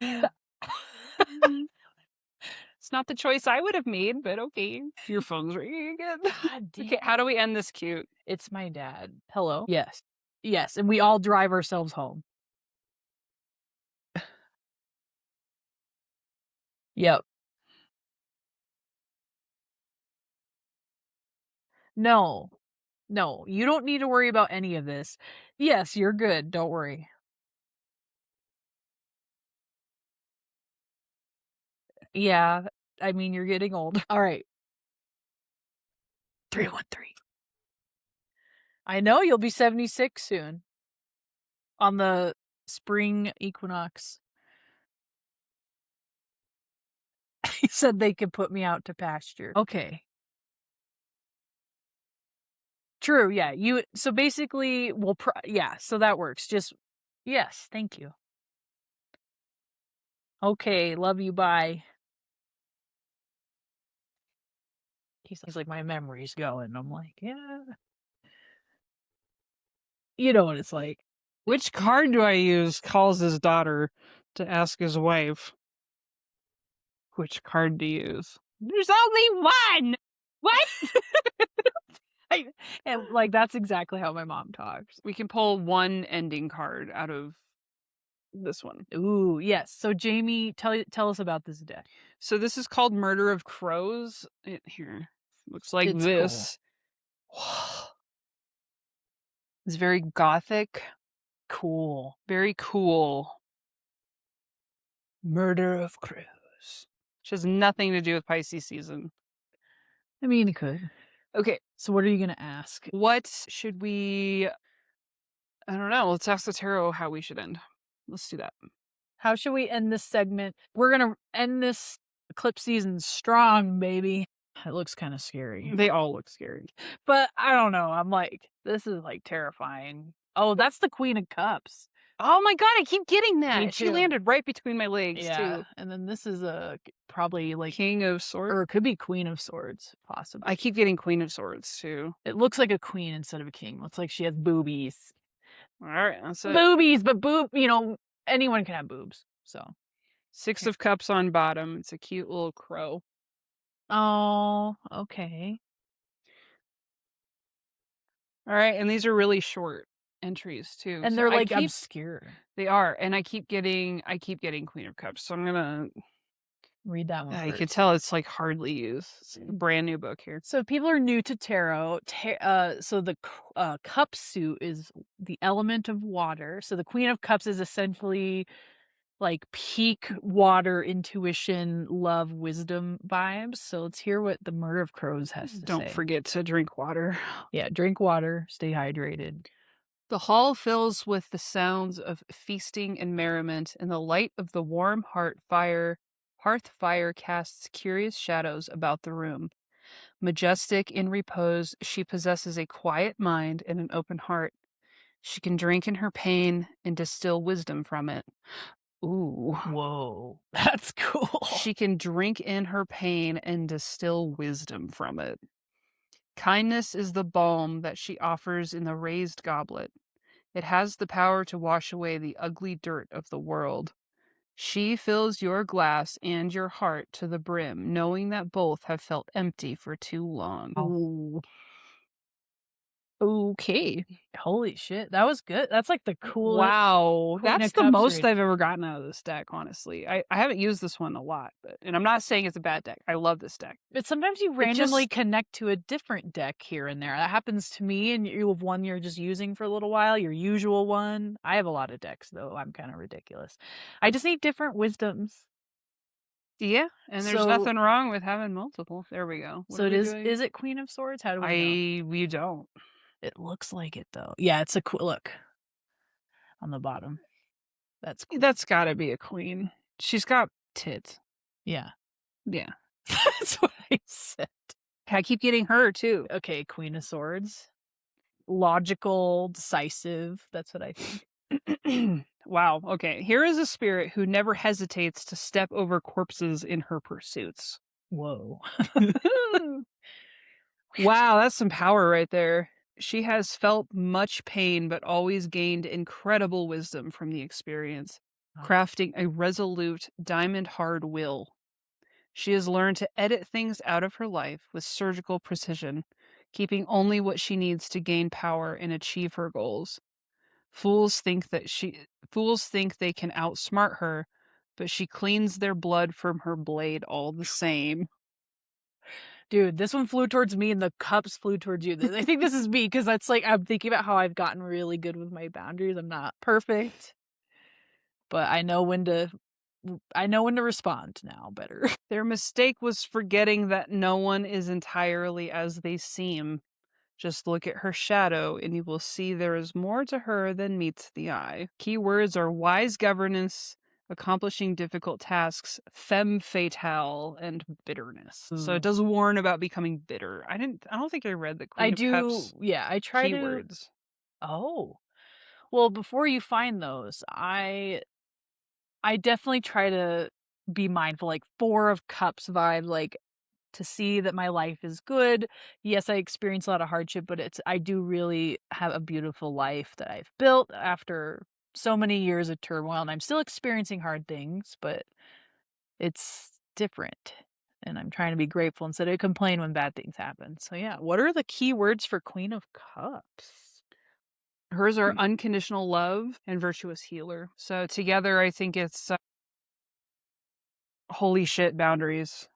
It's not the choice I would have made, but okay. Your phone's ringing again. God damn. Okay, how do we end this cute? It's my dad. Hello? Yes. Yes, and we all drive ourselves home. Yep. No, you don't need to worry about any of this. Yes, you're good. Don't worry. Yeah, I mean, you're getting old. All right. 313. I know you'll be 76 soon. On the spring equinox. He said they could put me out to pasture. Okay. True, yeah. So basically, yeah, so that works. Just, yes, thank you. Okay, love you, bye. He's like, my memory's going. I'm like, yeah. You know what it's like. Which card do I use? Calls his daughter to ask his wife. Which card to use? There's only one! What? And like, that's exactly how my mom talks. We can pull one ending card out of this one. Ooh, yes. So Jamie, tell us about this deck. So this is called Murder of Crows. Here. Looks like It's this. Cool. It's very gothic. Cool. Very cool. Murder of Crows. Which has nothing to do with Pisces season. I mean, it could. Okay, so what are you going to ask? What should we... I don't know. Let's ask the tarot how we should end. Let's do that. How should we end this segment? We're going to end this eclipse season strong, baby. It looks kind of scary. They all look scary. But I don't know. I'm like, this is like terrifying. Oh, that's the Queen of Cups. Oh my god, I keep getting that. Me too. She landed right between my legs, too. And then this is probably like King of Swords? Or it could be Queen of Swords, possibly. I keep getting Queen of Swords, too. It looks like a queen instead of a king. Looks like she has boobies. All right, that's it. Boobies, but anyone can have boobs, so. 6 of Cups on bottom. It's a cute little crow. Oh, okay. All right, and these are really short entries too. And they're like obscure. They are, and I keep getting Queen of Cups. So I'm gonna read that one. You can tell it's like hardly used. It's a brand new book here. So if people are new to tarot, so the cup suit is the element of water. So the Queen of Cups is essentially like peak water, intuition, love, wisdom vibes. So let's hear what the Murder of Crows has to say. Don't forget to drink water. Yeah, drink water, stay hydrated. The hall fills with the sounds of feasting and merriment, and the light of the warm hearth fire casts curious shadows about the room. Majestic in repose, she possesses a quiet mind and an open heart. She can drink in her pain and distill wisdom from it. Ooh. Whoa. That's cool. She can drink in her pain and distill wisdom from it. Kindness is the balm that she offers in the raised goblet. It has the power to wash away the ugly dirt of the world. She fills your glass and your heart to the brim, knowing that both have felt empty for too long. Oh. Okay. Holy shit. That was good. That's like the coolest Wow. Queen That's of the Cups most read. I've ever gotten out of this deck, honestly. I haven't used this one a lot, and I'm not saying it's a bad deck. I love this deck. But sometimes you It randomly just connect to a different deck here and there. That happens to me, and you have one you're just using for a little while, your usual one. I have a lot of decks, though. I'm kind of ridiculous. I just need different wisdoms. yeah, and there's So, nothing wrong with having multiple. There we go. What so are it we is. doing? Is it Queen of Swords? How do we know? We don't. It looks like it, though. Yeah, it's a cool look on the bottom. That's cool. That's gotta be a queen. She's got tits. Yeah. Yeah. That's what I said. I keep getting her too. Okay, Queen of Swords. Logical, decisive. That's what I think. Wow. Okay. Here is a spirit who never hesitates to step over corpses in her pursuits. Whoa. Wow, that's some power right there. She has felt much pain, but always gained incredible wisdom from the experience, crafting a resolute, diamond hard will. She has learned to edit things out of her life with surgical precision, keeping only what she needs to gain power and achieve her goals. Fools think they can outsmart her, but she cleans their blood from her blade all the same. Dude, this one flew towards me and the cups flew towards you. I think this is me because that's like I'm thinking about how I've gotten really good with my boundaries. I'm not perfect, but I know when to respond now better. Their mistake was forgetting that no one is entirely as they seem. Just look at her shadow, and you will see there is more to her than meets the eye. Keywords are wise governance, accomplishing difficult tasks, femme fatale, and bitterness. So it does warn about becoming bitter. I don't think I read the Queen of Cups Yeah, I try to. keywords. Oh, well, before you find those, I definitely try to be mindful, like Four of Cups vibe, like to see that my life is good. Yes, I experience a lot of hardship, but I do really have a beautiful life that I've built after so many years of turmoil, and I'm still experiencing hard things, but it's different. And I'm trying to be grateful instead of complain when bad things happen. So yeah, what are the key words for Queen of Cups? Hers are unconditional love and virtuous healer. So together, I think it's holy shit boundaries.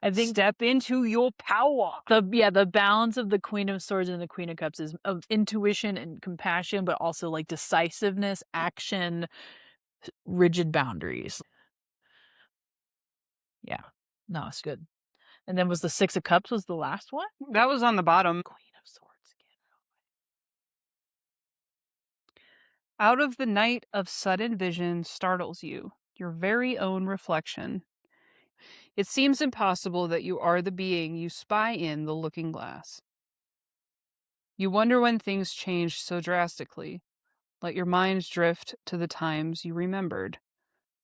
I think Step into your power. the balance of the Queen of Swords and the Queen of Cups is of intuition and compassion, but also like decisiveness, action, rigid boundaries. Yeah. No, it's good. And then was the Six of Cups was the last one? That was on the bottom. Queen of Swords again. Out of the night of sudden vision startles you, your very own reflection. It seems impossible that you are the being you spy in the looking glass. You wonder when things changed so drastically. Let your mind drift to the times you remembered.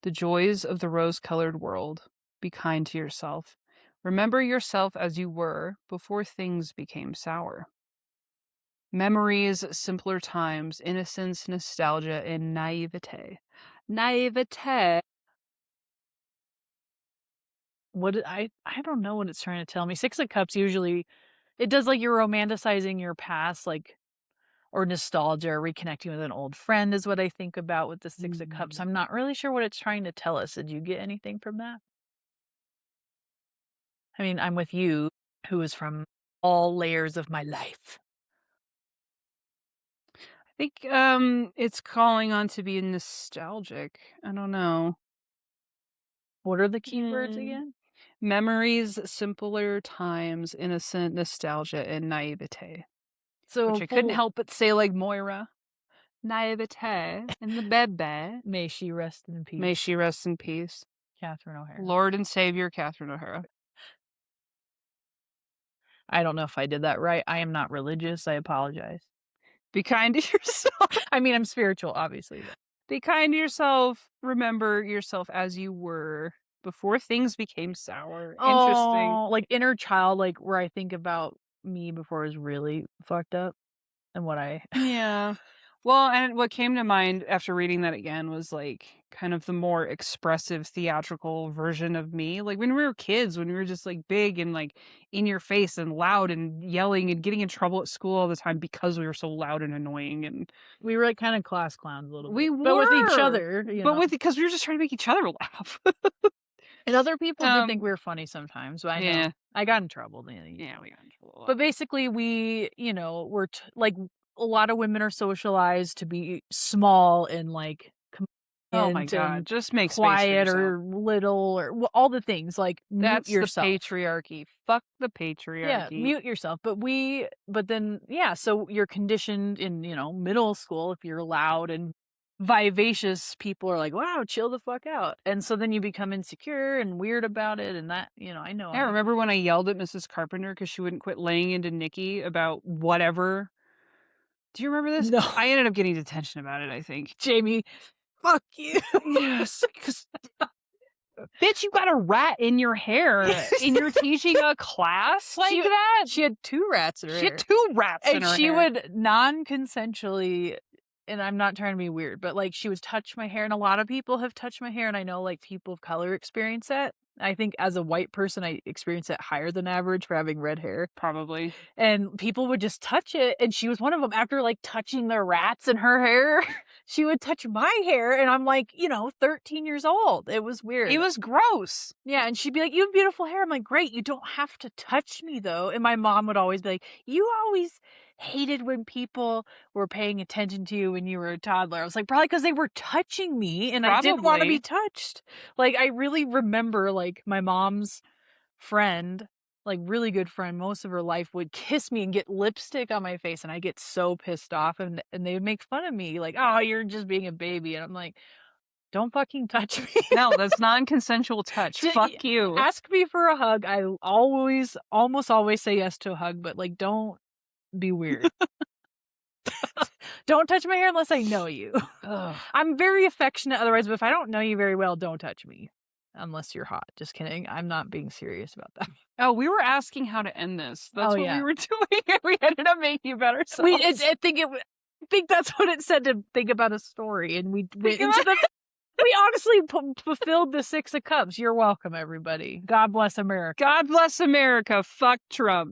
The joys of the rose-colored world. Be kind to yourself. Remember yourself as you were before things became sour. Memories, simpler times, innocence, nostalgia, and naivete. Naivete. I don't know what it's trying to tell me. Six of Cups usually it does like you're romanticizing your past, like or nostalgia or reconnecting with an old friend is what I think about with the Six of Cups. I'm not really sure what it's trying to tell us. Did you get anything from that? I mean, I'm with you, who is from all layers of my life. I think it's calling on to be nostalgic. I don't know. What are the keywords again? Memories, simpler times, innocent nostalgia, and naivete. So Which I couldn't help but say like Moira. Naivete and the bebe. May she rest in peace. May she rest in peace. Catherine O'Hara. Lord and Savior Catherine O'Hara. I don't know if I did that right. I am not religious. I apologize. Be kind to yourself. I mean, I'm spiritual, obviously. But. Be kind to yourself. Remember yourself as you were before things became sour. Interesting. Oh, like inner child, like where I think about me before it was really fucked up and what I Yeah. Well, and what came to mind after reading that again was like kind of the more expressive theatrical version of me. Like when we were kids, when we were just like big and like in your face and loud and yelling and getting in trouble at school all the time because we were so loud and annoying. And we were like kind of class clowns a little we bit, but with each were, other, but with because we were just trying to make each other laugh. And other people did think um, we were funny sometimes, but I know yeah, I got in trouble. yeah, we got in trouble a lot. But basically, we, we're like a lot of women are socialized to be small and like Oh my compliant god, and just make space for quiet yourself. or little or all the things like mute That's the yourself. patriarchy. Fuck the Yeah, patriarchy. mute yourself. But then, yeah, so you're conditioned in, middle school if you're loud and vivacious, people are like, wow, chill the fuck out. And so then you become insecure and weird about it. And that, I know. I remember when I yelled at Mrs. Carpenter because she wouldn't quit laying into Nikki about whatever. Do you remember this? No, I ended up getting detention about it, I think. Jamie, fuck you. Yes. Bitch, you got a rat in your hair and you're teaching a class like that? She had 2 rats in her She hair. had 2 rats in And her she hair. would non-consensually, and I'm not trying to be weird, but, like, she would touch my hair, and a lot of people have touched my hair, and I know, like, people of color experience that. I think as a white person, I experience it higher than average for having red hair. Probably. And people would just touch it, and she was one of them. After, like, touching the rats in her hair, she would touch my hair, and I'm, like, 13 years old. It was weird. It was gross. Yeah, and she'd be like, "You have beautiful hair." I'm like, "Great, you don't have to touch me, though." And my mom would always be like, "You always hated when people were paying attention to you when you were a toddler." I was like, "Probably because they were touching me, and I didn't wanna be Probably. touched." Like, I really remember, like, my mom's friend, like, really good friend, most of her life would kiss me and get lipstick on my face, and I get so pissed off, and they would make fun of me, like, "Oh, you're just being a baby." And I'm like, "Don't fucking touch me." No, that's non-consensual touch. Fuck you. Ask me for a hug. I almost always say yes to a hug, but, like, don't be weird. Don't touch my hair unless I know you. Ugh. I'm very affectionate otherwise, but if I don't know you very well, don't touch me. Unless you're hot. Just kidding. I'm not being serious about that. Oh, we were asking how to end this. That's Oh, what yeah. we were doing, and we ended up making about ourselves. I think that's what it said, to think about a story, and we went into the we honestly fulfilled the 6 of Cups. You're welcome, everybody. God bless America. God bless America. Fuck Trump.